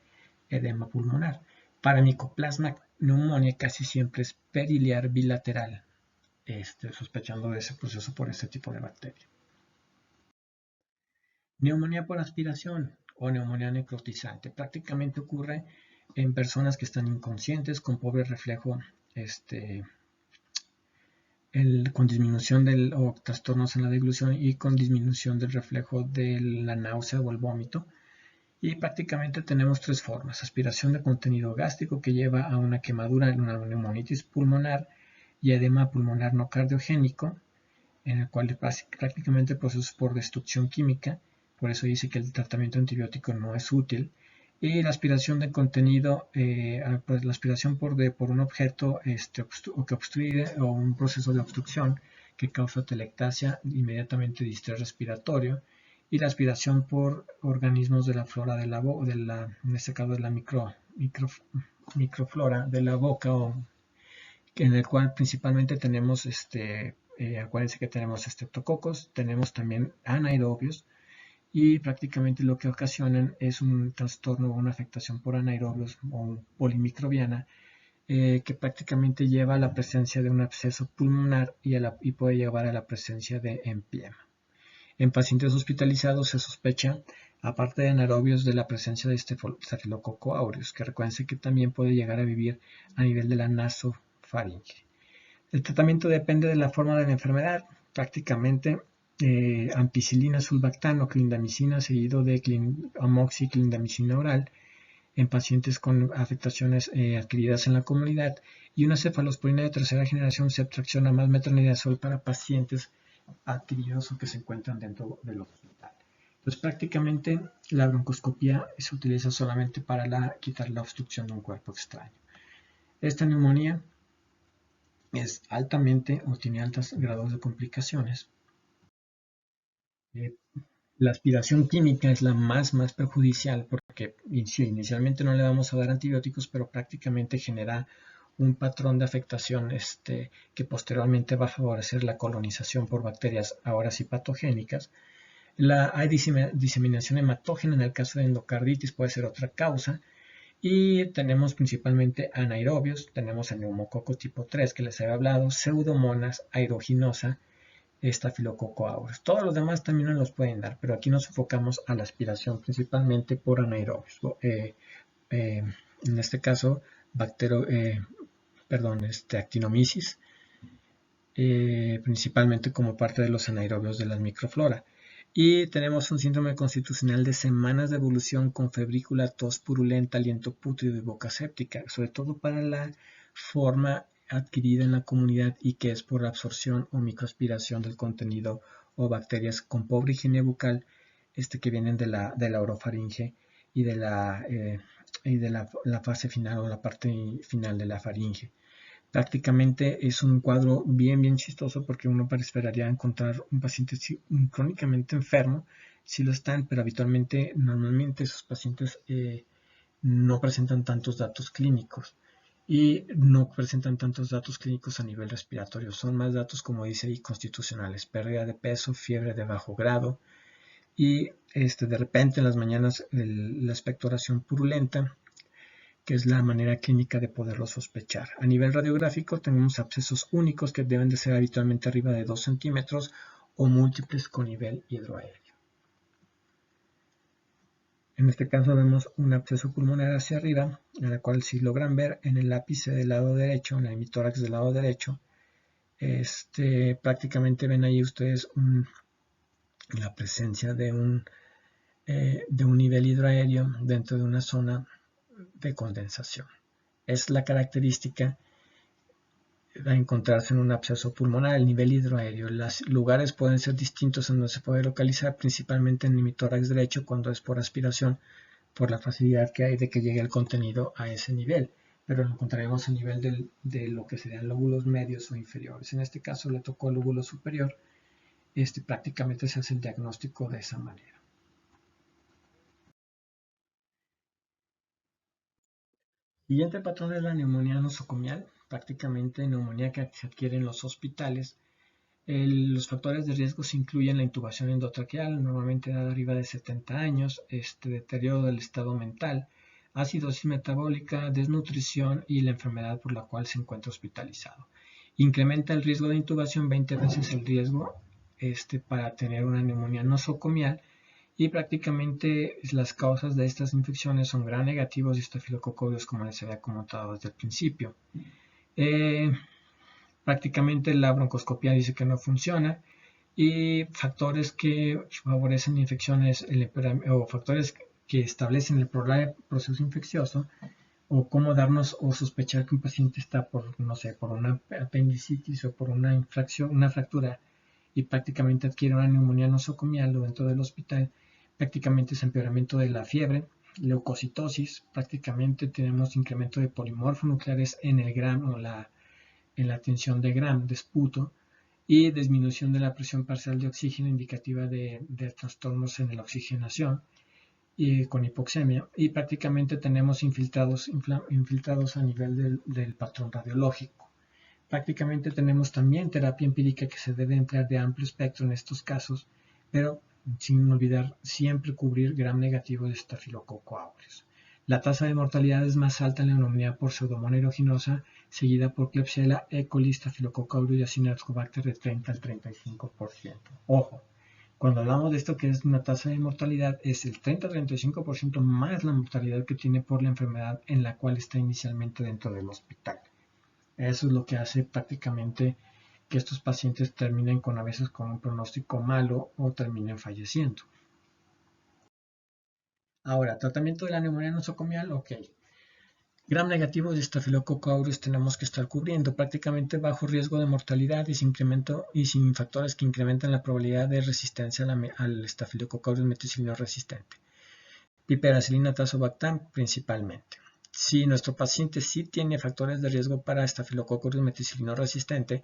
edema pulmonar. Para Mycoplasma pneumoniae casi siempre es perilear bilateral, sospechando de ese proceso por este tipo de bacteria. Neumonía por aspiración o neumonía necrotizante. Prácticamente ocurre en personas que están inconscientes con pobre reflejo con disminución o trastornos en la deglución y con disminución del reflejo de la náusea o el vómito. Y prácticamente tenemos tres formas: aspiración de contenido gástrico, que lleva a una quemadura en una neumonitis pulmonar y edema pulmonar no cardiogénico, en el cual prácticamente procesos por destrucción química, por eso dice que el tratamiento antibiótico no es útil. Y la aspiración de contenido, pues la aspiración por un objeto que obstruye, o un proceso de obstrucción que causa telectasia, inmediatamente distrés respiratorio. Y la aspiración por organismos de la flora de la boca, en este caso de la microflora de la boca, en el cual principalmente tenemos, acuérdense que tenemos estreptococos, tenemos también anaerobios, y prácticamente lo que ocasionan es un trastorno o una afectación por anaerobios o polimicrobiana, que prácticamente lleva a la presencia de un absceso pulmonar y puede llevar a la presencia de empiema. En pacientes hospitalizados se sospecha, aparte de anaerobios, de la presencia de Staphylococcus aureus, que recuerden que también puede llegar a vivir a nivel de la nasofaringe. El tratamiento depende de la forma de la enfermedad. Prácticamente ampicilina, sulbactam o clindamicina, seguido de amoxiclindamicina oral en pacientes con afectaciones adquiridas en la comunidad, y una cefalosporina de tercera generación ceftriaxona más metronidazol para pacientes adquiridos o que se encuentran dentro del hospital. Entonces prácticamente la broncoscopía se utiliza solamente para quitar la obstrucción de un cuerpo extraño. Esta neumonía es altamente o tiene altos grados de complicaciones. La aspiración química es la más perjudicial, porque inicialmente no le vamos a dar antibióticos, pero prácticamente genera un patrón de afectación que posteriormente va a favorecer la colonización por bacterias, ahora sí patogénicas. Hay diseminación hematógena en el caso de endocarditis, puede ser otra causa. Y tenemos principalmente anaerobios, tenemos el neumococo tipo 3 que les había hablado, Pseudomonas aeruginosa, Staphylococcus aureus. Todos los demás también nos los pueden dar, pero aquí nos enfocamos a la aspiración principalmente por anaerobios. En este caso, actinomyces, principalmente como parte de los anaerobios de la microflora. Y tenemos un síndrome constitucional de semanas de evolución con febrícula, tos purulenta, aliento pútrido y boca séptica, sobre todo para la forma adquirida en la comunidad y que es por absorción o microaspiración del contenido o bacterias con pobre higiene bucal, que vienen de la orofaringe y de la fase final o la parte final de la faringe. Prácticamente es un cuadro bien chistoso, porque uno esperaría encontrar un paciente crónicamente enfermo, sí lo están, pero normalmente esos pacientes no presentan tantos datos clínicos. y no presentan tantos datos clínicos a nivel respiratorio. Son más datos, como dice ahí, constitucionales: pérdida de peso, fiebre de bajo grado y de repente en las mañanas la expectoración purulenta, que es la manera clínica de poderlo sospechar. A nivel radiográfico tenemos abscesos únicos que deben de ser habitualmente arriba de 2 centímetros o múltiples con nivel hidroaéreo. En este caso vemos un absceso pulmonar hacia arriba, en la cual, si logran ver en el ápice del lado derecho, en el hemitórax del lado derecho, prácticamente ven ahí ustedes la presencia de un nivel hidroaéreo dentro de una zona de condensación. Es la característica a encontrarse en un absceso pulmonar, el nivel hidroaéreo. Los lugares pueden ser distintos en donde se puede localizar, principalmente en el hemitórax derecho cuando es por aspiración, por la facilidad que hay de que llegue el contenido a ese nivel, pero lo encontraremos a nivel de lo que serían lóbulos medios o inferiores. En este caso le tocó el lóbulo superior. Prácticamente se hace el diagnóstico de esa manera. Siguiente patrón es la neumonía nosocomial, prácticamente neumonía que se adquiere en los hospitales. Los factores de riesgo se incluyen la intubación endotraqueal, normalmente edad arriba de 70 años, deterioro del estado mental, acidosis metabólica, desnutrición y la enfermedad por la cual se encuentra hospitalizado. Incrementa el riesgo de intubación 20 veces el riesgo para tener una neumonía nosocomial, y prácticamente las causas de estas infecciones son gram negativos y estafilococo aureus, como les había comentado desde el principio. Prácticamente la broncoscopia dice que no funciona, y factores que favorecen infecciones o factores que establecen el proceso infeccioso, o cómo darnos o sospechar que un paciente está por, no sé, por una apendicitis o por una fractura, y prácticamente adquiere una neumonía nosocomial dentro del hospital. Prácticamente es empeoramiento de la fiebre, leucocitosis, prácticamente tenemos incremento de polimorfonucleares en el Gram o en la tensión de Gram de esputo, y disminución de la presión parcial de oxígeno indicativa de trastornos en la oxigenación y con hipoxemia, y prácticamente tenemos infiltrados a nivel del patrón radiológico. Prácticamente tenemos también terapia empírica que se debe emplear de amplio espectro en estos casos, pero sin olvidar siempre cubrir gram negativo de estafilococo aureus. La tasa de mortalidad es más alta en la neumonía por pseudomonas aeruginosa, seguida por Klebsiella, E. coli, estafilococo aureus y Acinetobacter de 30 al 35%. Ojo, cuando hablamos de esto, que es una tasa de mortalidad, es el 30-35% más la mortalidad que tiene por la enfermedad en la cual está inicialmente dentro del hospital. Eso es lo que hace prácticamente que estos pacientes terminen a veces con un pronóstico malo o terminen falleciendo. Ahora, tratamiento de la neumonía nosocomial, ok. Gram negativo de estafilococo aureus tenemos que estar cubriendo, prácticamente bajo riesgo de mortalidad y sin factores que incrementan la probabilidad de resistencia al estafilococo aureus meticilino resistente. Piperacillina tazobactam principalmente. Si nuestro paciente sí tiene factores de riesgo para estafilococo aureus meticilino resistente,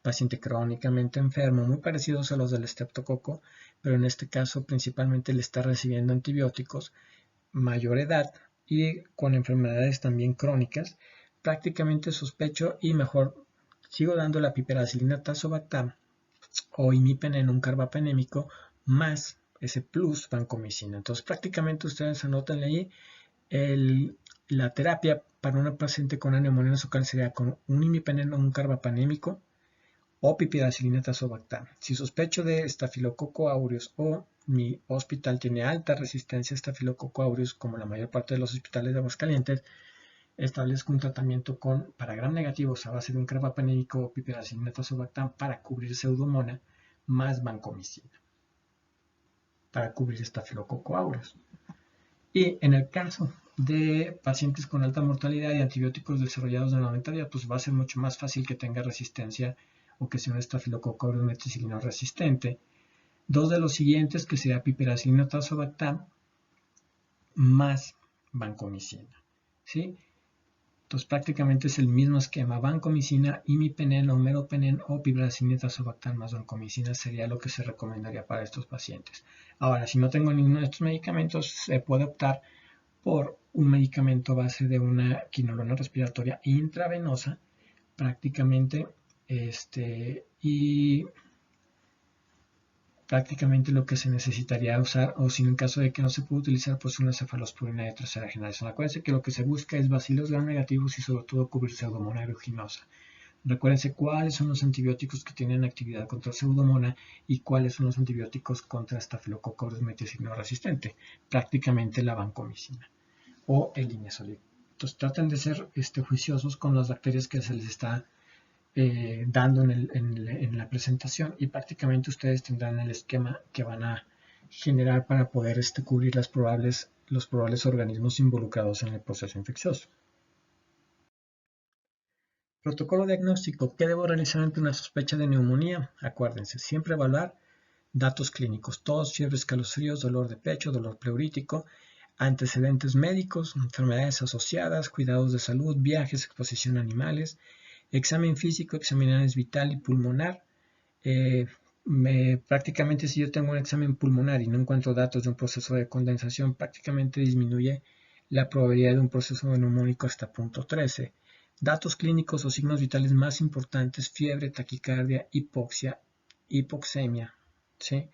paciente crónicamente enfermo, muy parecidos a los del estreptococo, pero en este caso principalmente le está recibiendo antibióticos, mayor edad y con enfermedades también crónicas, prácticamente sospecho y mejor sigo dando la piperacillina tazobactam o imipenem, un carbapenémico, más ese plus vancomicina. Entonces prácticamente ustedes anoten ahí la terapia para una paciente con una neumonía nosocomial sería con un imipenem o un carbapenémico o piperacillina tazobactam. Si sospecho de estafilococo aureus o mi hospital tiene alta resistencia a estafilococo aureus, como la mayor parte de los hospitales de Aguascalientes, establezco un tratamiento para gram negativos a base de un carbapenémico o piperacillina tazobactam para cubrir pseudomonas más vancomicina, para cubrir estafilococo aureus. Y en el caso de pacientes con alta mortalidad y antibióticos desarrollados en la alimentaria, pues va a ser mucho más fácil que tenga resistencia o que sea un estafilococo aureus meticilino resistente. Dos de los siguientes, que sería piperacillina tazobactam más vancomicina, ¿sí? Entonces prácticamente es el mismo esquema: vancomicina, imipenem o meropenem o piperacillina tazobactam más vancomicina sería lo que se recomendaría para estos pacientes. Ahora, si no tengo ninguno de estos medicamentos, se puede optar por un medicamento a base de una quinolona respiratoria intravenosa, prácticamente, y prácticamente lo que se necesitaría usar, o si en caso de que no se pueda utilizar, pues una cefalosporina de tercera generación. Acuérdense que lo que se busca es bacilos gram negativos y sobre todo cubrir pseudomonas aeruginosa. Recuérdense cuáles son los antibióticos que tienen actividad contra pseudomonas y cuáles son los antibióticos contra estafilococcus aureus meticilino resistente. Prácticamente la vancomicina o el linezolid. Entonces traten de ser juiciosos con las bacterias que se les está dando en la presentación, y prácticamente ustedes tendrán el esquema que van a generar para poder cubrir los probables organismos involucrados en el proceso infeccioso. Protocolo diagnóstico. ¿Qué debo realizar ante una sospecha de neumonía? Acuérdense, siempre evaluar datos clínicos: tos, fiebre, escalofríos, dolor de pecho, dolor pleurítico, antecedentes médicos, enfermedades asociadas, cuidados de salud, viajes, exposición a animales, examen físico, exámenes vital y pulmonar. Prácticamente si yo tengo un examen pulmonar y no encuentro datos de un proceso de condensación, prácticamente disminuye la probabilidad de un proceso neumónico hasta 0.13. Datos clínicos o signos vitales más importantes: fiebre, taquicardia, hipoxia, hipoxemia, ¿sí?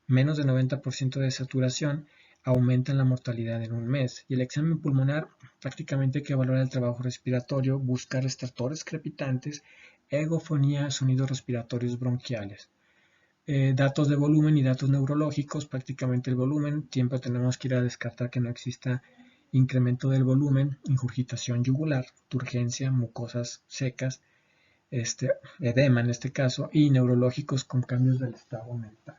Menos del 90% de saturación aumentan la mortalidad en un mes. Y el examen pulmonar prácticamente hay que evaluar el trabajo respiratorio, buscar estertores crepitantes, egofonía, sonidos respiratorios bronquiales. Datos de volumen y datos neurológicos. Prácticamente el volumen, siempre tenemos que ir a descartar que no exista incremento del volumen, ingurgitación yugular, turgencia, mucosas secas, edema en este caso, y neurológicos con cambios del estado mental.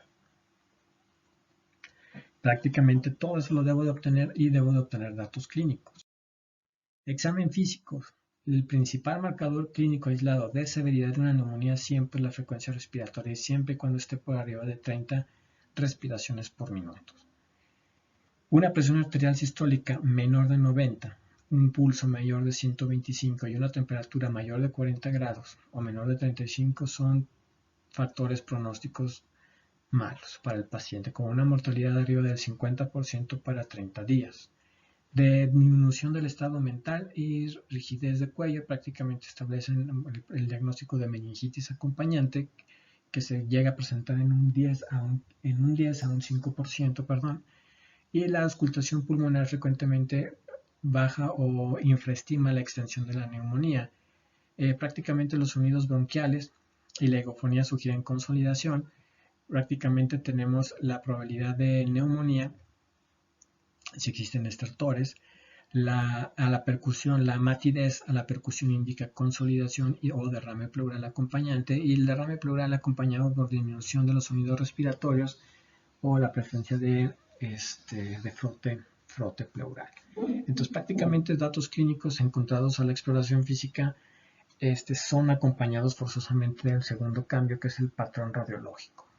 Prácticamente todo eso lo debo de obtener, y debo de obtener datos clínicos. Examen físico. El principal marcador clínico aislado de severidad de una neumonía siempre es la frecuencia respiratoria, y siempre cuando esté por arriba de 30 respiraciones por minuto. Una presión arterial sistólica menor de 90, un pulso mayor de 125 y una temperatura mayor de 40 grados o menor de 35 son factores pronósticos malos para el paciente, con una mortalidad de arriba del 50% para 30 días. De disminución del estado mental y rigidez de cuello, prácticamente establecen el diagnóstico de meningitis acompañante, que se llega a presentar en un 10 a un 5%, y la auscultación pulmonar frecuentemente baja o infraestima la extensión de la neumonía. Prácticamente los sonidos bronquiales y la egofonía sugieren consolidación. Prácticamente tenemos la probabilidad de neumonía si existen estertores. A la percusión, la matidez a la percusión indica consolidación o derrame pleural acompañante, y el derrame pleural acompañado por disminución de los sonidos respiratorios o la presencia de frote pleural. Entonces prácticamente datos clínicos encontrados a la exploración física son acompañados forzosamente del segundo cambio, que es el patrón radiológico.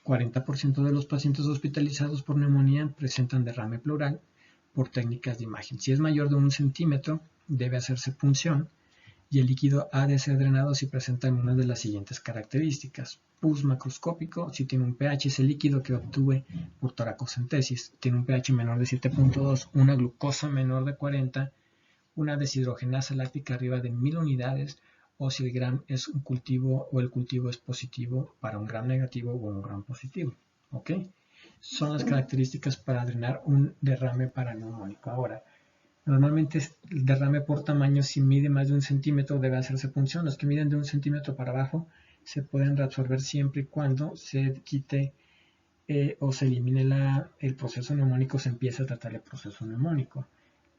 40% de los pacientes hospitalizados por neumonía presentan derrame pleural por técnicas de imagen. Si es mayor de 1 centímetro, debe hacerse punción, y el líquido ha de ser drenado si presentan una de las siguientes características: pus macroscópico, si tiene un pH, ese líquido que obtuve por toracocentesis, tiene un pH menor de 7.2, una glucosa menor de 40, una deshidrogenasa láctica arriba de 1000 unidades, o si el gram es un cultivo o el cultivo es positivo para un gram negativo o un gram positivo. ¿Ok? Son las características para drenar un derrame paraneumónico. Ahora, normalmente el derrame por tamaño, si mide más de 1 centímetro, debe hacerse punción. Los que miden de 1 centímetro para abajo se pueden reabsorber siempre y cuando se quite o se elimine el proceso neumónico, se empieza a tratar el proceso neumónico.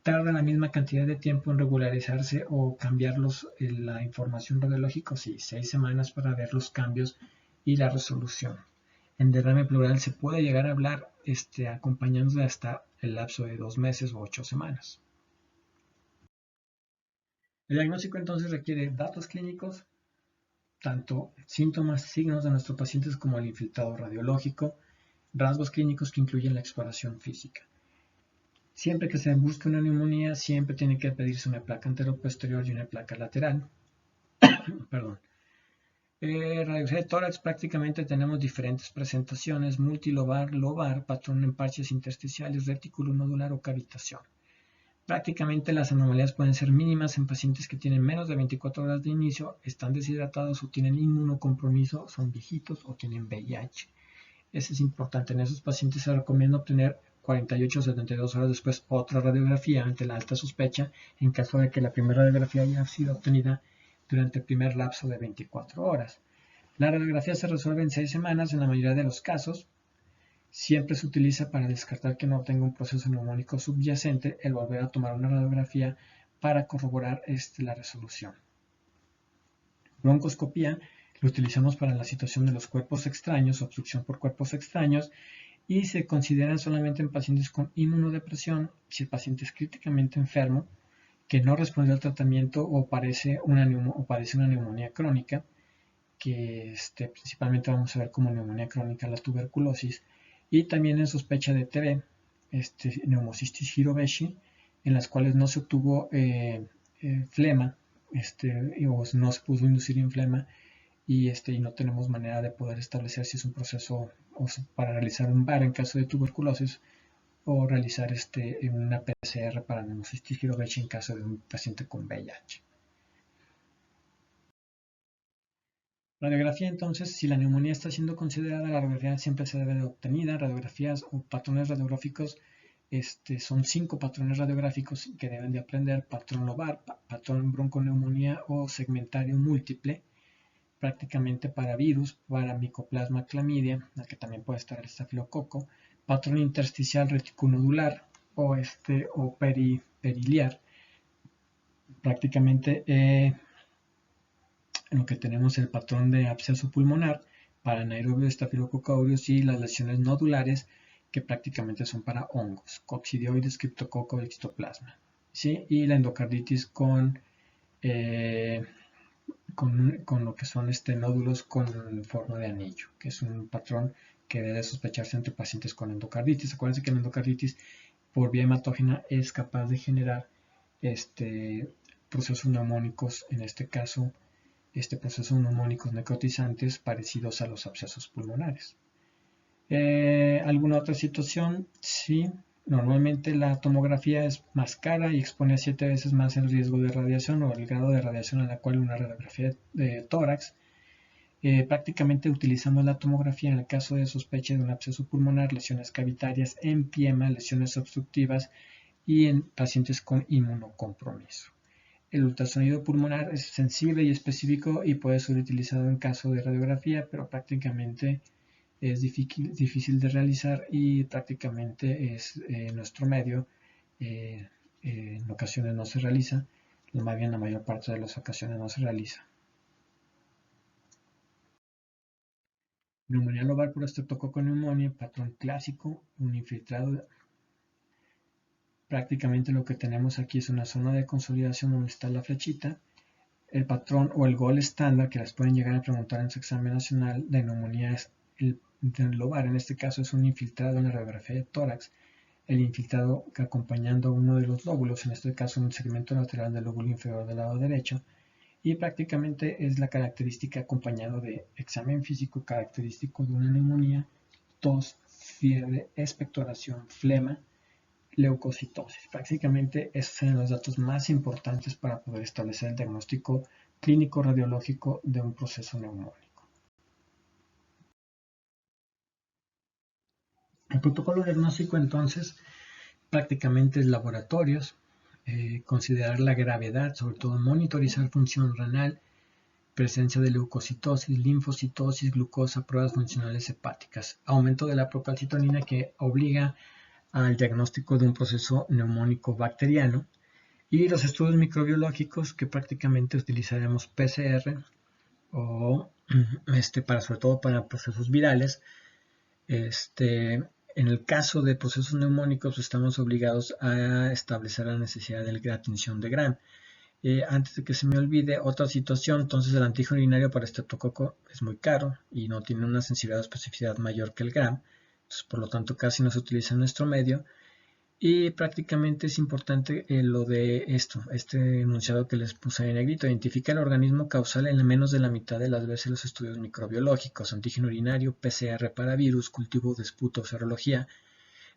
¿Tarda la misma cantidad de tiempo en regularizarse o cambiar la información radiológica? Sí, 6 semanas para ver los cambios y la resolución. En derrame pleural se puede llegar a hablar acompañándose hasta el lapso de 2 meses o 8 semanas. El diagnóstico entonces requiere datos clínicos, tanto síntomas, signos de nuestros pacientes como el infiltrado radiológico, rasgos clínicos que incluyen la exploración física. Siempre que se busque una neumonía, siempre tiene que pedirse una placa anteroposterior y una placa lateral. Perdón. Radiografía de tórax, prácticamente tenemos diferentes presentaciones: multilobar, lobar, patrón en parches intersticiales, retículo nodular o cavitación. Prácticamente las anomalías pueden ser mínimas en pacientes que tienen menos de 24 horas de inicio, están deshidratados o tienen inmunocompromiso, son viejitos o tienen VIH. Eso es importante. En esos pacientes se recomienda obtener 48 o 72 horas después otra radiografía ante la alta sospecha, en caso de que la primera radiografía haya sido obtenida durante el primer lapso de 24 horas. La radiografía se resuelve en 6 semanas en la mayoría de los casos. Siempre se utiliza para descartar que no tenga un proceso neumónico subyacente el volver a tomar una radiografía para corroborar la resolución. Broncoscopía lo utilizamos para la situación de los cuerpos extraños, obstrucción por cuerpos extraños, y se considera solamente en pacientes con inmunodepresión, si el paciente es críticamente enfermo, que no responde al tratamiento o padece una neumonía crónica, que principalmente vamos a ver como neumonía crónica la tuberculosis, y también en sospecha de TB, neumocistis Hirobeshi, en las cuales no se obtuvo flema, o no se pudo inducir en flema, y no tenemos manera de poder establecer si es un proceso para realizar un VAR en caso de tuberculosis, o realizar una PCR para neumocistis Hirobeshi en caso de un paciente con VIH. Radiografía, entonces, si la neumonía está siendo considerada, la radiografía siempre se debe de obtenida. Radiografías o patrones radiográficos, son 5 patrones radiográficos que deben de aprender: patrón lobar, patrón bronconeumonía o segmentario múltiple, prácticamente para virus, para micoplasma clamidia, la que también puede estar el estafilococo, patrón intersticial reticulonodular o periliar, prácticamente en lo que tenemos el patrón de absceso pulmonar para anaerobio estafilococo aureus, y las lesiones nodulares, que prácticamente son para hongos, coccidioides, criptococo y histoplasma, ¿sí? Y la endocarditis con lo que son nódulos con forma de anillo, que es un patrón que debe sospecharse entre pacientes con endocarditis. Acuérdense que la endocarditis por vía hematógena es capaz de generar procesos neumónicos, en este caso procesos neumónicos necrotizantes parecidos a los abscesos pulmonares. ¿Alguna otra situación? Sí, normalmente la tomografía es más cara y expone a 7 veces más el riesgo de radiación o el grado de radiación a la cual una radiografía de tórax. Prácticamente utilizamos la tomografía en el caso de sospecha de un absceso pulmonar, lesiones cavitarias, empiema, lesiones obstructivas y en pacientes con inmunocompromiso. El ultrasonido pulmonar es sensible y específico y puede ser utilizado en caso de radiografía, pero prácticamente es difícil de realizar y prácticamente en nuestro medio en ocasiones no se realiza, más bien la mayor parte de las ocasiones no se realiza. Neumonía lobar por estreptococo neumonía, patrón clásico, un infiltrado. Prácticamente lo que tenemos aquí es una zona de consolidación donde está la flechita. El patrón o el gol estándar que las pueden llegar a preguntar en su examen nacional de neumonía es el lobar. En este caso es un infiltrado en la radiografía de tórax. El infiltrado que acompañando uno de los lóbulos, en este caso un segmento lateral del lóbulo inferior del lado derecho, y prácticamente es la característica acompañado de examen físico característico de una neumonía, tos, fiebre, expectoración, flema, leucocitosis. Prácticamente esos son los datos más importantes para poder establecer el diagnóstico clínico radiológico de un proceso neumónico. El protocolo diagnóstico, entonces, prácticamente es laboratorios, considerar la gravedad, sobre todo monitorizar función renal, presencia de leucocitosis, linfocitosis, glucosa, pruebas funcionales hepáticas, aumento de la procalcitonina que obliga al diagnóstico de un proceso neumónico bacteriano, y los estudios microbiológicos que prácticamente utilizaremos PCR o sobre todo para procesos virales. En el caso de procesos neumónicos estamos obligados a establecer la necesidad de la tinción de Gram. Antes de que se me olvide, otra situación, entonces el antígeno urinario para estreptococo es muy caro y no tiene una sensibilidad o especificidad mayor que el Gram, entonces, por lo tanto casi no se utiliza en nuestro medio. Y prácticamente es importante lo de este enunciado que les puse en negrito. Identifica el organismo causal en menos de la mitad de las veces los estudios microbiológicos, antígeno urinario, PCR para virus, cultivo de esputo, serología.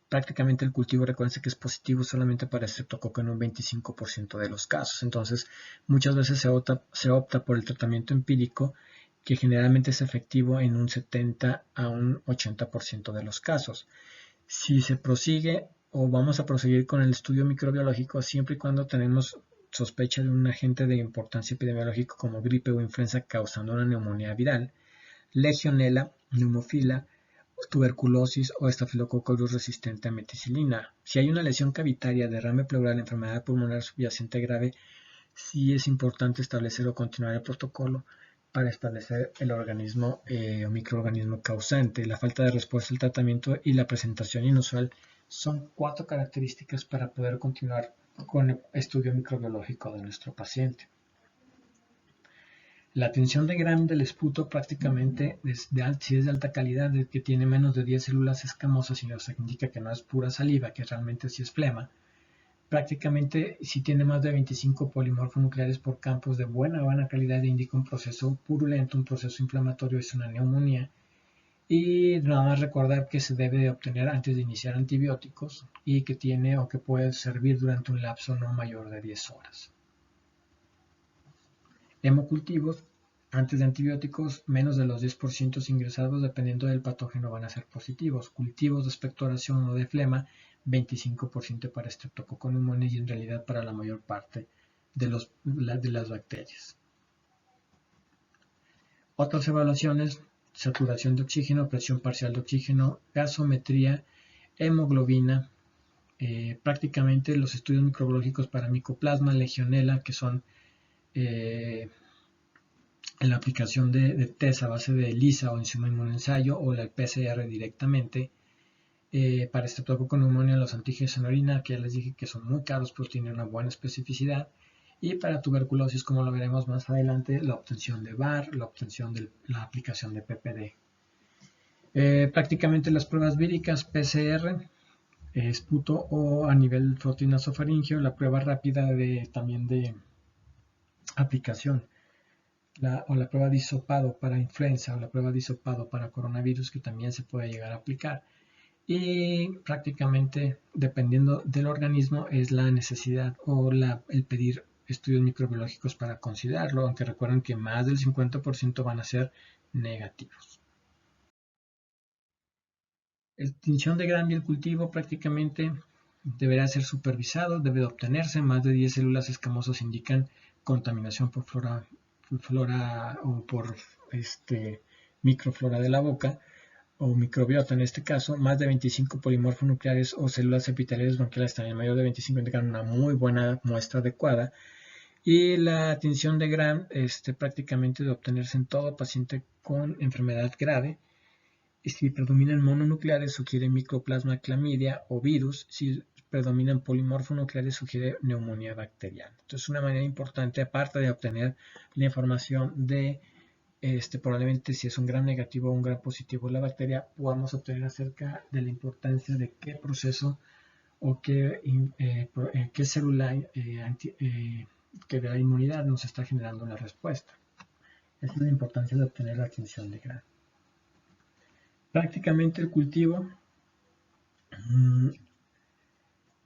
Prácticamente el cultivo, recuerden que es positivo solamente para estreptococo en un 25% de los casos. Entonces, muchas veces se opta por el tratamiento empírico, que generalmente es efectivo en un 70 a un 80% de los casos. Si se prosigue o vamos a proseguir con el estudio microbiológico siempre y cuando tenemos sospecha de un agente de importancia epidemiológica como gripe o influenza causando una neumonía viral, legionela, neumofila, tuberculosis o estafilococo aureus resistente a meticilina. Si hay una lesión cavitaria, derrame pleural, enfermedad pulmonar subyacente grave, sí es importante establecer o continuar el protocolo para establecer el organismo o microorganismo causante. La falta de respuesta al tratamiento y la presentación inusual son 4 características para poder continuar con el estudio microbiológico de nuestro paciente. La tensión de Gram del esputo prácticamente si es de alta calidad, de que tiene menos de 10 células escamosas y nos indica que no es pura saliva, que realmente sí es flema. Prácticamente si tiene más de 25 polimorfonucleares por campos de buena calidad indica un proceso purulento, un proceso inflamatorio, es una neumonía. Y nada más recordar que se debe de obtener antes de iniciar antibióticos y que tiene o que puede servir durante un lapso no mayor de 10 horas. Hemocultivos antes de antibióticos, menos de los 10% ingresados, dependiendo del patógeno, van a ser positivos. Cultivos de expectoración o de flema, 25% para Streptococcus pneumoniae y en realidad para la mayor parte de las bacterias. Otras evaluaciones: saturación de oxígeno, presión parcial de oxígeno, gasometría, hemoglobina. Prácticamente los estudios microbiológicos para Mycoplasma, Legionella, que son en la aplicación de test a base de ELISA o enzima inmunoensayo o la PCR directamente. Para Streptococcus pneumoniae, los antígenos en orina, que ya les dije que son muy caros, pero tienen una buena especificidad. Y para tuberculosis, como lo veremos más adelante, la obtención de VAR, la obtención de la aplicación de PPD. Prácticamente las pruebas víricas, PCR, esputo o a nivel frontinasofaringeo, la prueba rápida también de aplicación. La prueba de hisopado para influenza o la prueba de hisopado para coronavirus, que también se puede llegar a aplicar. Y prácticamente, dependiendo del organismo, es la necesidad o el pedir estudios microbiológicos para considerarlo, aunque recuerden que más del 50% van a ser negativos. La extinción de Gram y el cultivo prácticamente deberá ser supervisado, debe de obtenerse. Más de 10 células escamosas indican contaminación por flora o por microflora de la boca o microbiota en este caso. Más de 25 polimorfonucleares o células epiteliales bronquiales también mayor de 25 indican una muy buena muestra adecuada. Y la tinción de Gram prácticamente de obtenerse en todo paciente con enfermedad grave. Si predominan mononucleares, sugiere Mycoplasma clamidia o virus. Si predominan polimorfonucleares, sugiere neumonía bacteriana. Entonces, una manera importante, aparte de obtener la información de probablemente si es un Gram negativo o un Gram positivo la bacteria, podamos obtener acerca de la importancia de qué proceso o qué célula que de la inmunidad nos está generando la respuesta. Esa es la importancia de obtener la tinción de Gram. Prácticamente el cultivo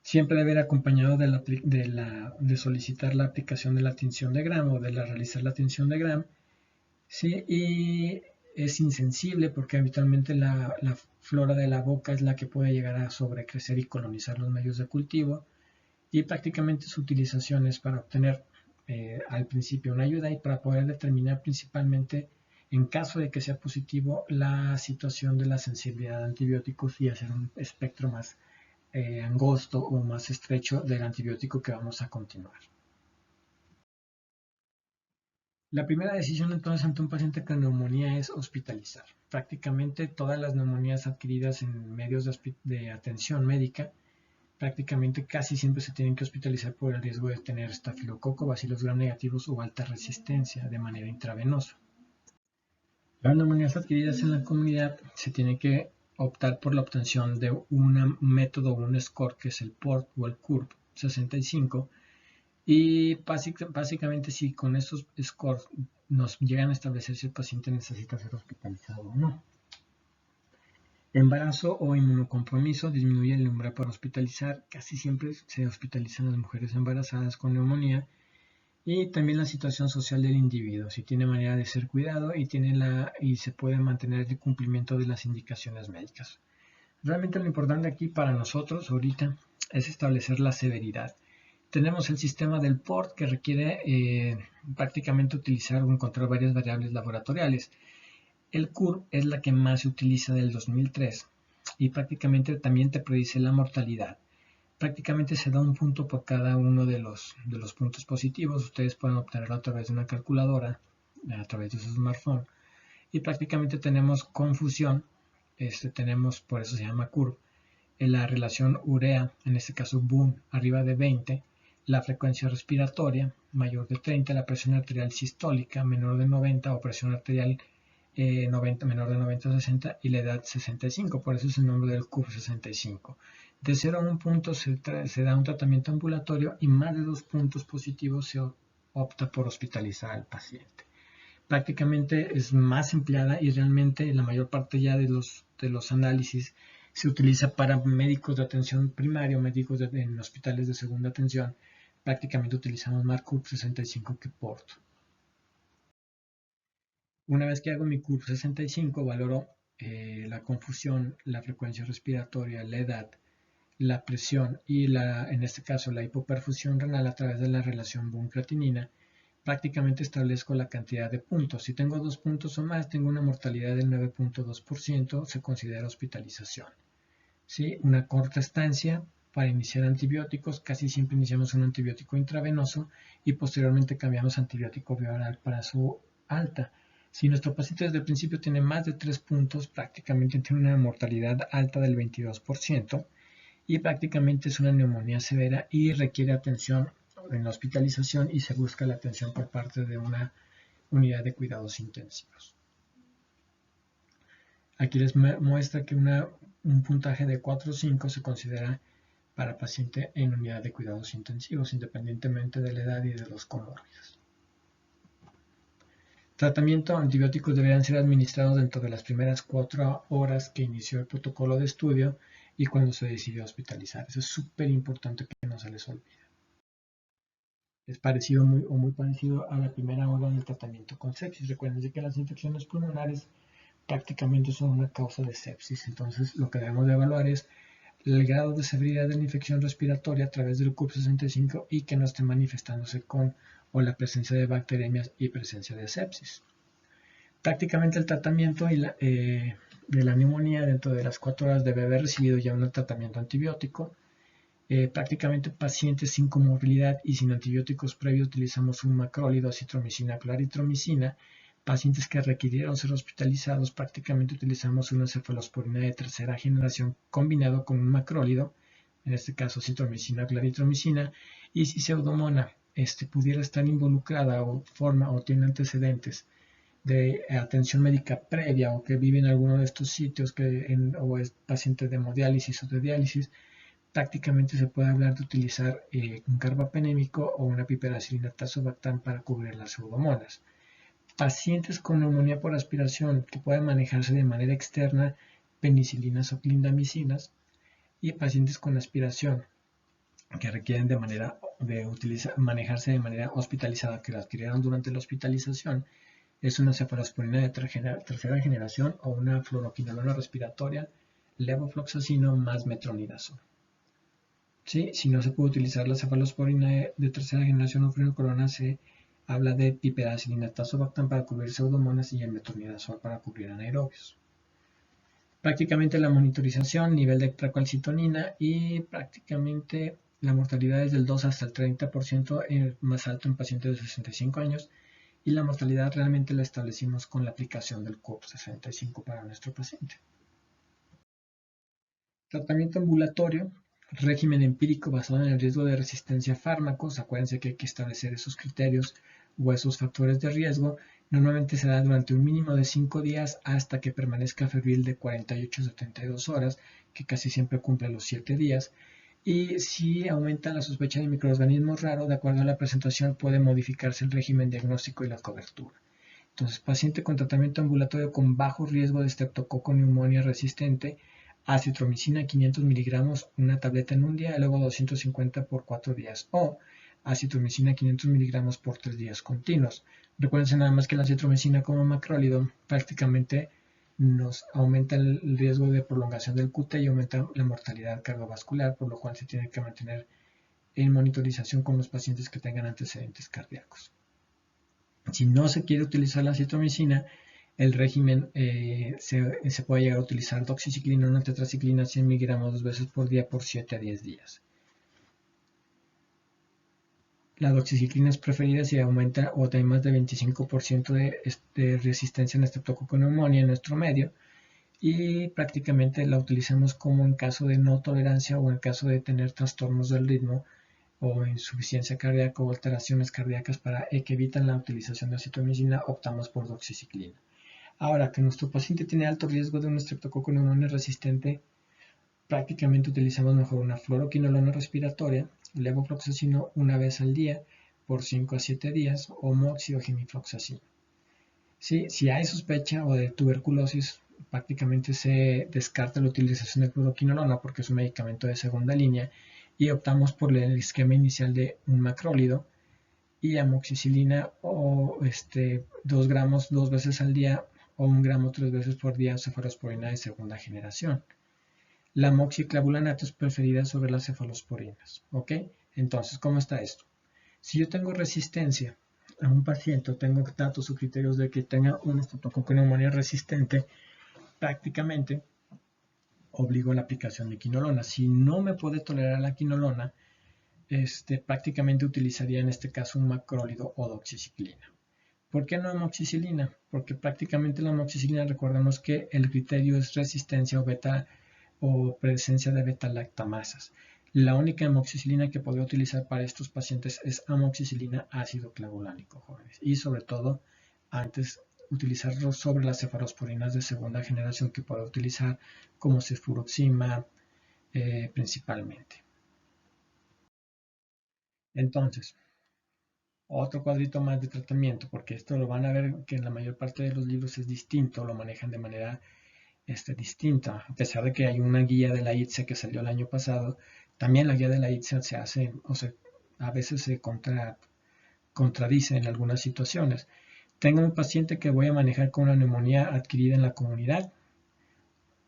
siempre debe ir acompañado de solicitar la aplicación de la tinción de Gram o de realizar la tinción de Gram. Sí, y es insensible porque habitualmente la flora de la boca es la que puede llegar a sobrecrecer y colonizar los medios de cultivo, y prácticamente su utilización es para obtener al principio una ayuda y para poder determinar principalmente, en caso de que sea positivo, la situación de la sensibilidad a antibióticos y hacer un espectro más angosto o más estrecho del antibiótico que vamos a continuar. La primera decisión entonces ante un paciente con neumonía es hospitalizar. Prácticamente todas las neumonías adquiridas en medios de atención médica, prácticamente casi siempre se tienen que hospitalizar por el riesgo de tener estafilococo, bacilos gram negativos o alta resistencia de manera intravenosa. Las neumonías adquiridas en la comunidad se tienen que optar por la obtención de un método o un score que es el PORT o el CURB 65, y básicamente si con estos scores nos llegan a establecer si el paciente necesita ser hospitalizado o no. Embarazo o inmunocompromiso disminuye el umbral para hospitalizar. Casi siempre se hospitalizan las mujeres embarazadas con neumonía. Y también la situación social del individuo, si tiene manera de ser cuidado y se puede mantener el cumplimiento de las indicaciones médicas. Realmente lo importante aquí para nosotros ahorita es establecer la severidad. Tenemos el sistema del PORT que requiere prácticamente utilizar o encontrar varias variables laboratoriales. El CURB es la que más se utiliza del 2003 y prácticamente también te predice la mortalidad. Prácticamente se da un punto por cada uno de los puntos positivos. Ustedes pueden obtenerlo a través de una calculadora, a través de su smartphone. Y prácticamente tenemos confusión, tenemos, por eso se llama CURB, en la relación urea, en este caso BUN, arriba de 20, la frecuencia respiratoria mayor de 30, la presión arterial sistólica menor de 90 o presión arterial 90, menor de 90 a 60 y la edad 65, por eso es el nombre del CURB 65. De 0 a 1 punto se da un tratamiento ambulatorio y más de 2 puntos positivos se opta por hospitalizar al paciente. Prácticamente es más empleada y realmente la mayor parte ya de los análisis se utiliza para médicos de atención primaria o médicos en hospitales de segunda atención. Prácticamente utilizamos más CURB 65 que PORT. Una vez que hago mi CURB 65, valoro la confusión, la frecuencia respiratoria, la edad, la presión y en este caso la hipoperfusión renal a través de la relación BUN-creatinina. Prácticamente establezco la cantidad de puntos. Si tengo 2 puntos o más, tengo una mortalidad del 9.2%, se considera hospitalización. ¿Sí? Una corta estancia para iniciar antibióticos, casi siempre iniciamos un antibiótico intravenoso y posteriormente cambiamos a antibiótico vía oral para su alta. Si nuestro paciente desde el principio tiene más de 3 puntos, prácticamente tiene una mortalidad alta del 22% y prácticamente es una neumonía severa y requiere atención en la hospitalización y se busca la atención por parte de una unidad de cuidados intensivos. Aquí les muestra que un puntaje de 4 o 5 se considera para paciente en unidad de cuidados intensivos, independientemente de la edad y de los comórbidos. Tratamiento: antibióticos deberían ser administrados dentro de las primeras 4 horas que inició el protocolo de estudio y cuando se decidió hospitalizar. Eso es súper importante que no se les olvide. Es parecido muy parecido a la primera hora del tratamiento con sepsis. Recuerden que las infecciones pulmonares prácticamente son una causa de sepsis. Entonces lo que debemos de evaluar es el grado de severidad de la infección respiratoria a través del CURB 65 y que no esté manifestándose con o la presencia de bacteremias y presencia de sepsis. Prácticamente el tratamiento de la neumonía dentro de las 4 horas debe haber recibido ya un tratamiento antibiótico. Prácticamente pacientes sin comorbilidad y sin antibióticos previos utilizamos un macrólido, acitromicina, claritromicina. Pacientes que requirieron ser hospitalizados, prácticamente utilizamos una cefalosporina de tercera generación combinado con un macrólido, en este caso citromicina, claritromicina, y si Pseudomonas pudiera estar involucrada o tiene antecedentes de atención médica previa o que vive en alguno de estos sitios o es paciente de hemodiálisis o de diálisis, prácticamente se puede hablar de utilizar un carbapenémico o una piperacilina tazobactam para cubrir las pseudomonas. Pacientes con neumonía por aspiración que pueden manejarse de manera externa, penicilinas o clindamicinas, y pacientes con aspiración que requieren manejarse de manera hospitalizada, que la adquirieron durante la hospitalización, es una cefalosporina de tercera generación o una fluoroquinolona respiratoria, levofloxacino más metronidazol. ¿Sí? Si no se puede utilizar la cefalosporina de tercera generación o fluoroquinolona, se habla de piperacilina tazobactam para cubrir pseudomonas y el metronidazol para cubrir anaerobios. Prácticamente la monitorización, nivel de tracalcitonina y prácticamente la mortalidad es del 2 hasta el 30% más alto en pacientes de 65 años y la mortalidad realmente la establecimos con la aplicación del CURB 65 para nuestro paciente. Tratamiento ambulatorio, régimen empírico basado en el riesgo de resistencia a fármacos. Acuérdense que hay que establecer esos criterios o esos factores de riesgo Normalmente se da durante un mínimo de 5 días hasta que permanezca febril de 48 a 72 horas, que casi siempre cumple los 7 días. Y si aumenta la sospecha de microorganismos raros, de acuerdo a la presentación puede modificarse el régimen diagnóstico y la cobertura. Entonces, paciente con tratamiento ambulatorio con bajo riesgo de estreptococo neumonía resistente, acitromicina 500 miligramos, una tableta en un día, y luego 250 por 4 días. O acitromicina 500 miligramos por 3 días continuos. Recuerden nada más que la acitromicina como macrólido prácticamente nos aumenta el riesgo de prolongación del QT y aumenta la mortalidad cardiovascular, por lo cual se tiene que mantener en monitorización con los pacientes que tengan antecedentes cardíacos. Si no se quiere utilizar la acitromicina, el régimen se puede llegar a utilizar doxiciclina o una tetraciclina 100 miligramos 2 veces por día por 7 a 10 días. La doxiciclina es preferida si aumenta o hay más de 25% de resistencia en estreptococo neumonía en nuestro medio, y prácticamente la utilizamos como en caso de no tolerancia o en caso de tener trastornos del ritmo o insuficiencia cardíaca o alteraciones cardíacas que evitan la utilización de acitromicina, optamos por doxiciclina. Ahora que nuestro paciente tiene alto riesgo de un estreptococo neumonía resistente, prácticamente utilizamos mejor una fluoroquinolona respiratoria, levofloxacino una vez al día por 5 a 7 días o moxi o gemifloxacino. ¿Sí? Si hay sospecha o de tuberculosis, prácticamente se descarta la utilización de fluoroquinolona porque es un medicamento de segunda línea y optamos por el esquema inicial de un macrólido y amoxicilina o 2 gramos 2 veces al día o 1 gramo 3 veces por día cefalosporina de segunda generación. La moxiclavulanato es preferida sobre las cefalosporinas. ¿Ok? Entonces, ¿cómo está esto? Si yo tengo resistencia a un paciente o tengo datos o criterios de que tenga un estreptococo neumonía resistente, prácticamente obligo a la aplicación de quinolona. Si no me puede tolerar la quinolona, prácticamente utilizaría en este caso un macrólido o doxiciclina. ¿Por qué no amoxicilina? Porque prácticamente la amoxicilina, recordemos que el criterio es resistencia o presencia de beta-lactamasas. La única amoxicilina que podría utilizar para estos pacientes es amoxicilina ácido clavulánico, jóvenes. Y sobre todo, antes utilizarlo sobre las cefalosporinas de segunda generación que puedo utilizar como cefuroxima principalmente. Entonces, otro cuadrito más de tratamiento, porque esto lo van a ver que en la mayor parte de los libros es distinto, lo manejan de manera distinta, a pesar de que hay una guía de la ITSE que salió el año pasado. También la guía de la ITSE se hace, a veces se contradice en algunas situaciones. Tengo un paciente que voy a manejar con una neumonía adquirida en la comunidad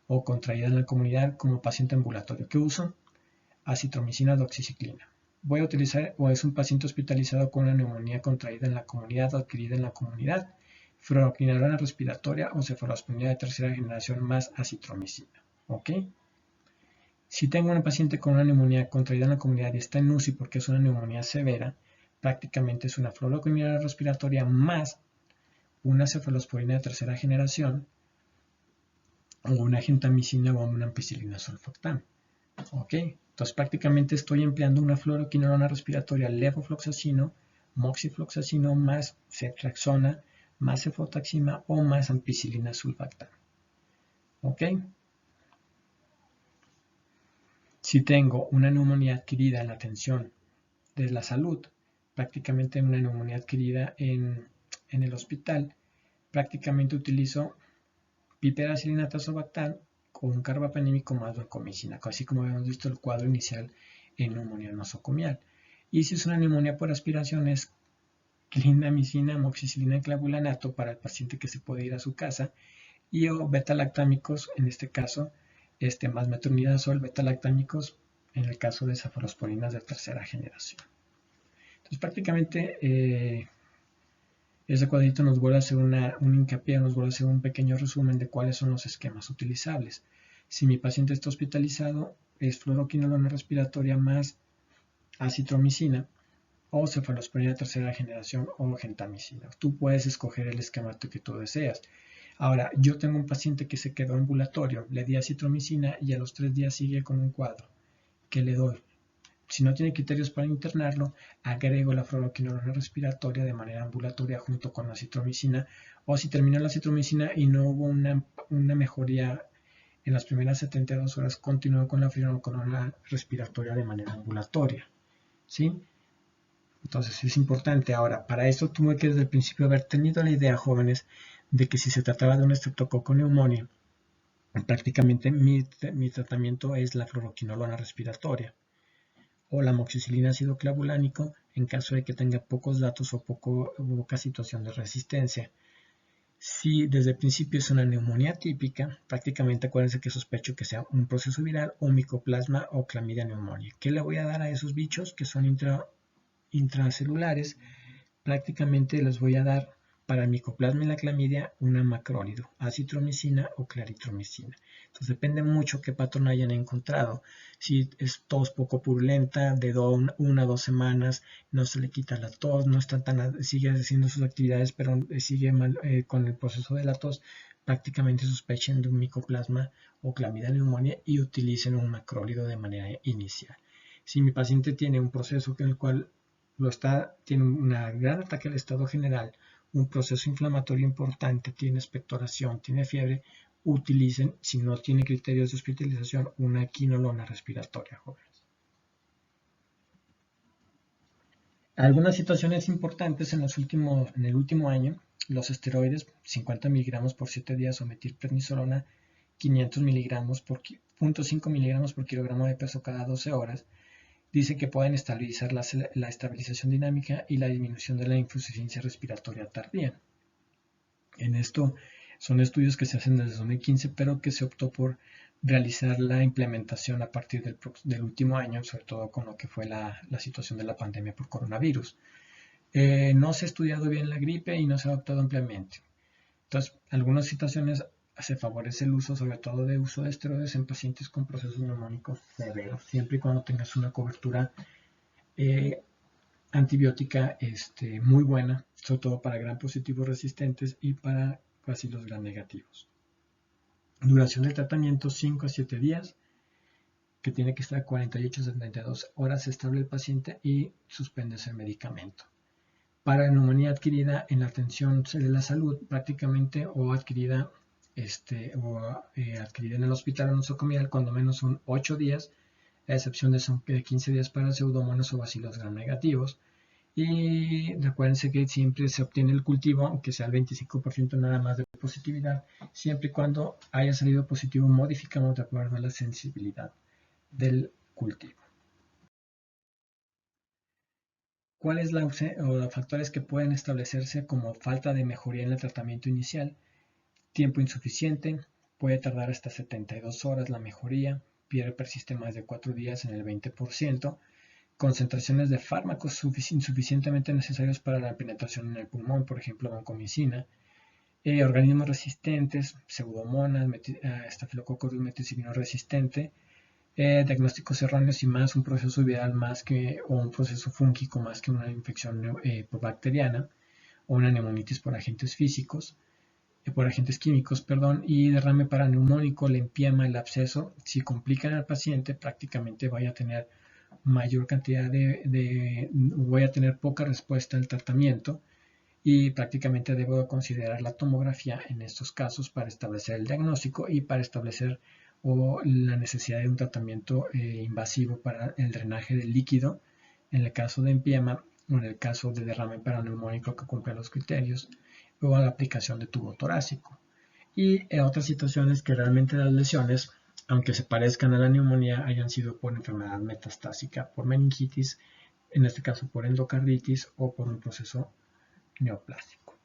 o contraída en la comunidad como paciente ambulatorio. ¿Qué uso? Acitromicina, doxiciclina. Voy a utilizar, o es un paciente hospitalizado con una neumonía contraída en la comunidad o adquirida en la comunidad, fluoroquinolona respiratoria o cefalosporina de tercera generación más acitromicina. ¿Ok? Si tengo una paciente con una neumonía contraída en la comunidad y está en UCI porque es una neumonía severa, prácticamente es una fluoroquinolona respiratoria más una cefalosporina de tercera generación o una gentamicina o una ampicilina sulfoctam. ¿Ok? Entonces prácticamente estoy empleando una fluoroquinolona respiratoria levofloxacino, moxifloxacino más ceftriaxona, más cefotaxima o más ampicilina sulfactam. ¿Ok? Si tengo una neumonía adquirida en la atención de la salud, prácticamente una neumonía adquirida en el hospital, prácticamente utilizo piperacilina tazobactam con un carbapenémico más vancomicina, así como habíamos visto el cuadro inicial en neumonía nosocomial. Y si es una neumonía por aspiración, es clindamicina, amoxicilina y clavulanato para el paciente que se puede ir a su casa, y o beta-lactámicos, en este caso, más metronidazol, beta-lactámicos, en el caso de cefalosporinas de tercera generación. Entonces, prácticamente, ese cuadrito nos vuelve a hacer un hincapié, nos vuelve a hacer un pequeño resumen de cuáles son los esquemas utilizables. Si mi paciente está hospitalizado, es fluoroquinolona respiratoria más acitromicina o cefalosporina de tercera generación o gentamicina. Tú puedes escoger el esquema que tú deseas. Ahora, yo tengo un paciente que se quedó ambulatorio, le di acitromicina y a los 3 días sigue con un cuadro. ¿Qué le doy? Si no tiene criterios para internarlo, agrego la fluoroquinolona respiratoria de manera ambulatoria junto con la citromicina, o si terminó la citromicina y no hubo una mejoría en las primeras 72 horas, continúo con la fluoroquinolona respiratoria de manera ambulatoria, ¿sí? Entonces es importante. Ahora, para esto tuve que desde el principio haber tenido la idea, jóvenes, de que si se trataba de un estreptococo neumonía, prácticamente mi tratamiento es la fluoroquinolona respiratoria o la amoxicilina ácido clavulánico en caso de que tenga pocos datos o poca situación de resistencia. Si desde el principio es una neumonía típica, prácticamente acuérdense que sospecho que sea un proceso viral o micoplasma o clamidia neumonía. ¿Qué le voy a dar a esos bichos que son intracelulares? Prácticamente les voy a dar para el micoplasma y la clamidia una macrólido, acitromicina o claritromicina. Entonces depende mucho qué patrón hayan encontrado. Si es tos poco purulenta, de 1 a 2 semanas, no se le quita la tos, no está sigue haciendo sus actividades, pero sigue con el proceso de la tos, prácticamente sospechen de un micoplasma o clamidia neumonía y utilicen un macrólido de manera inicial. Si mi paciente tiene un proceso en el cual tiene un gran ataque al estado general, un proceso inflamatorio importante, tiene expectoración, tiene fiebre, utilicen, si no tiene criterios de hospitalización, una quinolona respiratoria, jóvenes. Algunas situaciones importantes en el último año, los esteroides, 50 miligramos por 7 días, o metilprednisolona, 500 miligramos por 0.5 miligramos por kilogramo de peso cada 12 horas, dice que pueden estabilizar la estabilización dinámica y la disminución de la insuficiencia respiratoria tardía. En esto son estudios que se hacen desde 2015, pero que se optó por realizar la implementación a partir del último año, sobre todo con lo que fue la situación de la pandemia por coronavirus. No se ha estudiado bien la gripe y no se ha adoptado ampliamente. Entonces, algunas situaciones se favorece el uso, sobre todo de uso de esteroides en pacientes con procesos neumónicos severos, siempre y cuando tengas una cobertura antibiótica muy buena, sobre todo para gram positivos resistentes y para bacilos gram negativos. Duración del tratamiento 5 a 7 días, que tiene que estar 48 a 72 horas estable el paciente y suspenderse el medicamento. Para neumonía adquirida en la atención de la salud, prácticamente, o adquirida adquirida en el hospital o nosocomial, cuando menos son 8 días, a excepción de 15 días para pseudomonas o bacilos gram negativos. Y recuérdense que siempre se obtiene el cultivo, aunque sea el 25% nada más de positividad, siempre y cuando haya salido positivo, modificamos de acuerdo a la sensibilidad del cultivo. ¿Cuáles los factores que pueden establecerse como falta de mejoría en el tratamiento inicial? Tiempo insuficiente, puede tardar hasta 72 horas la mejoría, persiste más de 4 días en el 20%, concentraciones de fármacos insuficientemente necesarios para la penetración en el pulmón, por ejemplo vancomicina, organismos resistentes, pseudomonas, estafilococcus meticilino resistente, diagnósticos erróneos y más un proceso viral o un proceso fúngico más que una infección bacteriana o una neumonitis por agentes físicos, por agentes químicos, y derrame paraneumónico, el empiema, el absceso. Si complican al paciente, prácticamente vaya a tener mayor cantidad voy a tener poca respuesta al tratamiento y prácticamente debo considerar la tomografía en estos casos para establecer el diagnóstico y para establecer la necesidad de un tratamiento invasivo para el drenaje del líquido en el caso de empiema o en el caso de derrame paraneumónico que cumple los criterios, o la aplicación de tubo torácico. Y en otras situaciones que realmente las lesiones, aunque se parezcan a la neumonía, hayan sido por enfermedad metastásica, por meningitis, en este caso por endocarditis o por un proceso neoplásico.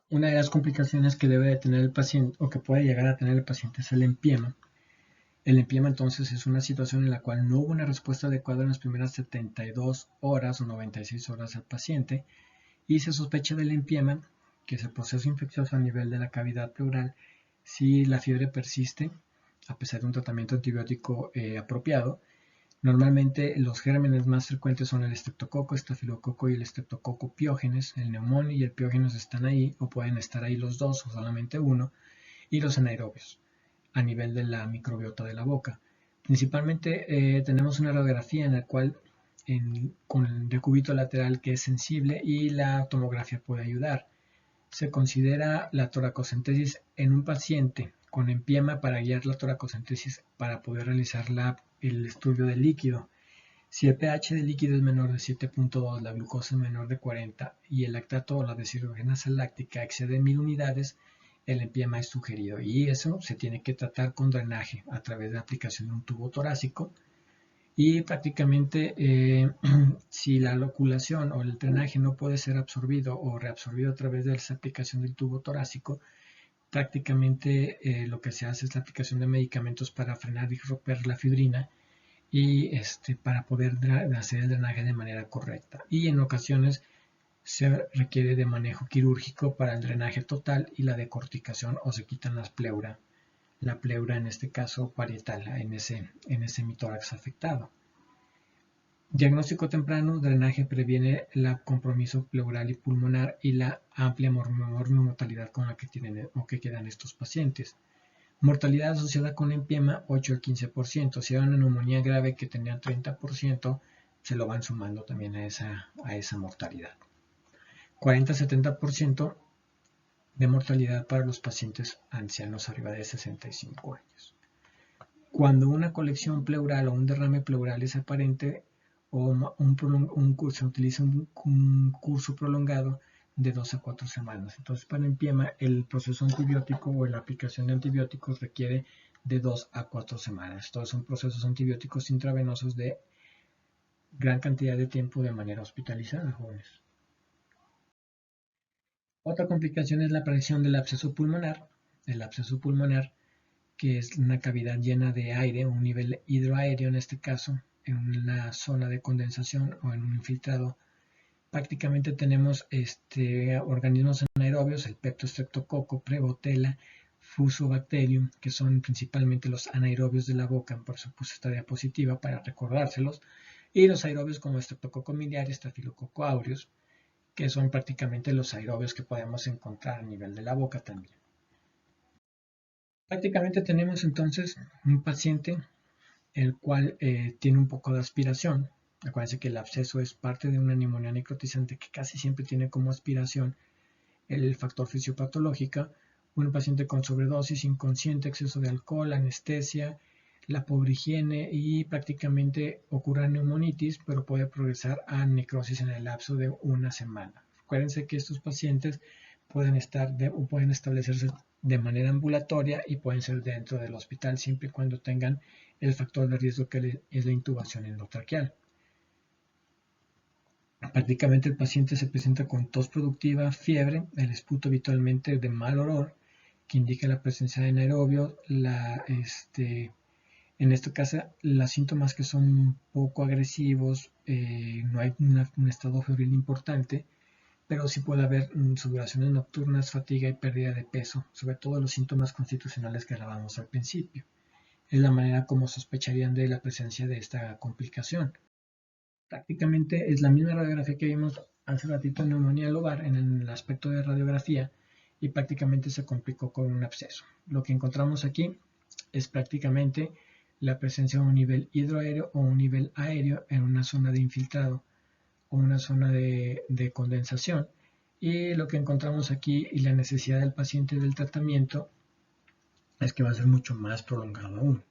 Una de las complicaciones que debe de tener el paciente o que puede llegar a tener el paciente es el empiema. El empiema entonces es una situación en la cual no hubo una respuesta adecuada en las primeras 72 horas o 96 horas al paciente y se sospecha del empiema, que es el proceso infeccioso a nivel de la cavidad pleural, si la fiebre persiste a pesar de un tratamiento antibiótico apropiado. Normalmente los gérmenes más frecuentes son el estreptococo, estafilococo y el estreptococo piógenes. El neumón y el piógenes están ahí, o pueden estar ahí los dos o solamente uno, y los anaerobios a nivel de la microbiota de la boca. Principalmente tenemos una radiografía en la cual con el decúbito lateral que es sensible y la tomografía puede ayudar. Se considera la toracocentesis en un paciente con empiema para guiar la toracocentesis para poder realizar el estudio del líquido. Si el pH del líquido es menor de 7.2, la glucosa es menor de 40 y el lactato o la deshidrogenasa láctica excede 1000 unidades, el empiema es sugerido y eso se tiene que tratar con drenaje a través de la aplicación de un tubo torácico y prácticamente si la loculación o el drenaje no puede ser absorbido o reabsorbido a través de esa aplicación del tubo torácico, prácticamente lo que se hace es la aplicación de medicamentos para frenar y romper la fibrina y para poder hacer el drenaje de manera correcta. Y en ocasiones se requiere de manejo quirúrgico para el drenaje total y la decorticación o se quitan las pleura. La pleura en este caso parietal en ese hemitórax afectado. Diagnóstico temprano, drenaje previene el compromiso pleural y pulmonar y la amplia mortalidad con la que tienen o que quedan estos pacientes. Mortalidad asociada con empiema 8 al 15%. Si era una neumonía grave que tenía 30%, se lo van sumando también a esa mortalidad. 40-70% de mortalidad para los pacientes ancianos arriba de 65 años. Cuando una colección pleural o un derrame pleural es aparente o se utiliza un curso prolongado de 2 a 4 semanas. Entonces, para empiema, el proceso antibiótico o la aplicación de antibióticos requiere de 2 a 4 semanas. Todos son procesos antibióticos intravenosos de gran cantidad de tiempo de manera hospitalizada, jóvenes. Otra complicación es la aparición del absceso pulmonar. El absceso pulmonar, que es una cavidad llena de aire, un nivel hidroaéreo en este caso, en una zona de condensación o en un infiltrado. Prácticamente tenemos organismos anaerobios, el Peptostreptococo, Prebotella, Fusobacterium, que son principalmente los anaerobios de la boca, por eso puse esta diapositiva para recordárselos, y los aerobios como Streptococcus miliaris, Staphylococcus aureus, que son prácticamente los aerobios que podemos encontrar a nivel de la boca también. Prácticamente tenemos entonces un paciente el cual tiene un poco de aspiración. Acuérdense que el absceso es parte de una neumonía necrotizante que casi siempre tiene como aspiración el factor fisiopatológico. Un paciente con sobredosis, inconsciente, exceso de alcohol, anestesia, la pobre higiene y prácticamente ocurre neumonitis, pero puede progresar a necrosis en el lapso de una semana. Acuérdense que estos pacientes pueden establecerse de manera ambulatoria y pueden ser dentro del hospital siempre y cuando tengan el factor de riesgo que es la intubación endotraqueal. Prácticamente el paciente se presenta con tos productiva, fiebre, el esputo habitualmente de mal olor, que indica la presencia de anaerobio. En este caso, los síntomas que son poco agresivos, no hay un estado febril importante, pero sí puede haber sudoraciones nocturnas, fatiga y pérdida de peso, sobre todo los síntomas constitucionales que hablábamos al principio. Es la manera como sospecharían de la presencia de esta complicación. Prácticamente es la misma radiografía que vimos hace ratito en neumonía lobar en el aspecto de radiografía y prácticamente se complicó con un absceso. Lo que encontramos aquí es prácticamente la presencia de un nivel hidroaéreo o un nivel aéreo en una zona de infiltrado o una zona de condensación. Y lo que encontramos aquí y la necesidad del paciente del tratamiento es que va a ser mucho más prolongado aún.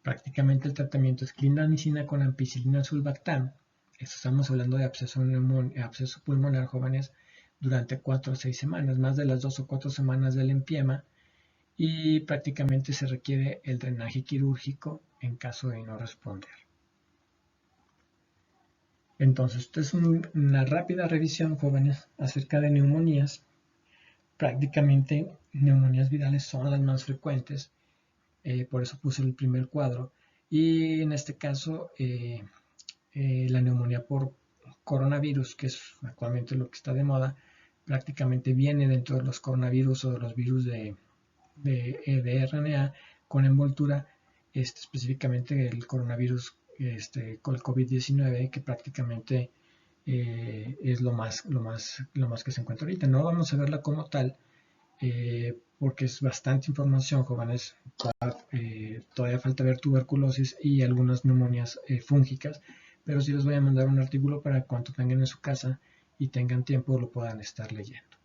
Prácticamente el tratamiento es clindamicina con ampicilina sulbactam. Estamos hablando de absceso pulmonar, jóvenes, durante 4 a 6 semanas, más de las 2 o 4 semanas del empiema, y prácticamente se requiere el drenaje quirúrgico en caso de no responder. Entonces, esta es una rápida revisión, jóvenes, acerca de neumonías. Prácticamente neumonías virales son las más frecuentes, por eso puse el primer cuadro. Y en este caso, la neumonía por coronavirus, que es actualmente lo que está de moda, prácticamente viene dentro de los coronavirus o de los virus de RNA con envoltura, específicamente el coronavirus con el COVID-19, que prácticamente es lo más que se encuentra ahorita. No vamos a verla como tal, porque es bastante información, jóvenes. todavía falta ver tuberculosis y algunas neumonías fúngicas, pero sí les voy a mandar un artículo para cuando tengan en su casa y tengan tiempo lo puedan estar leyendo.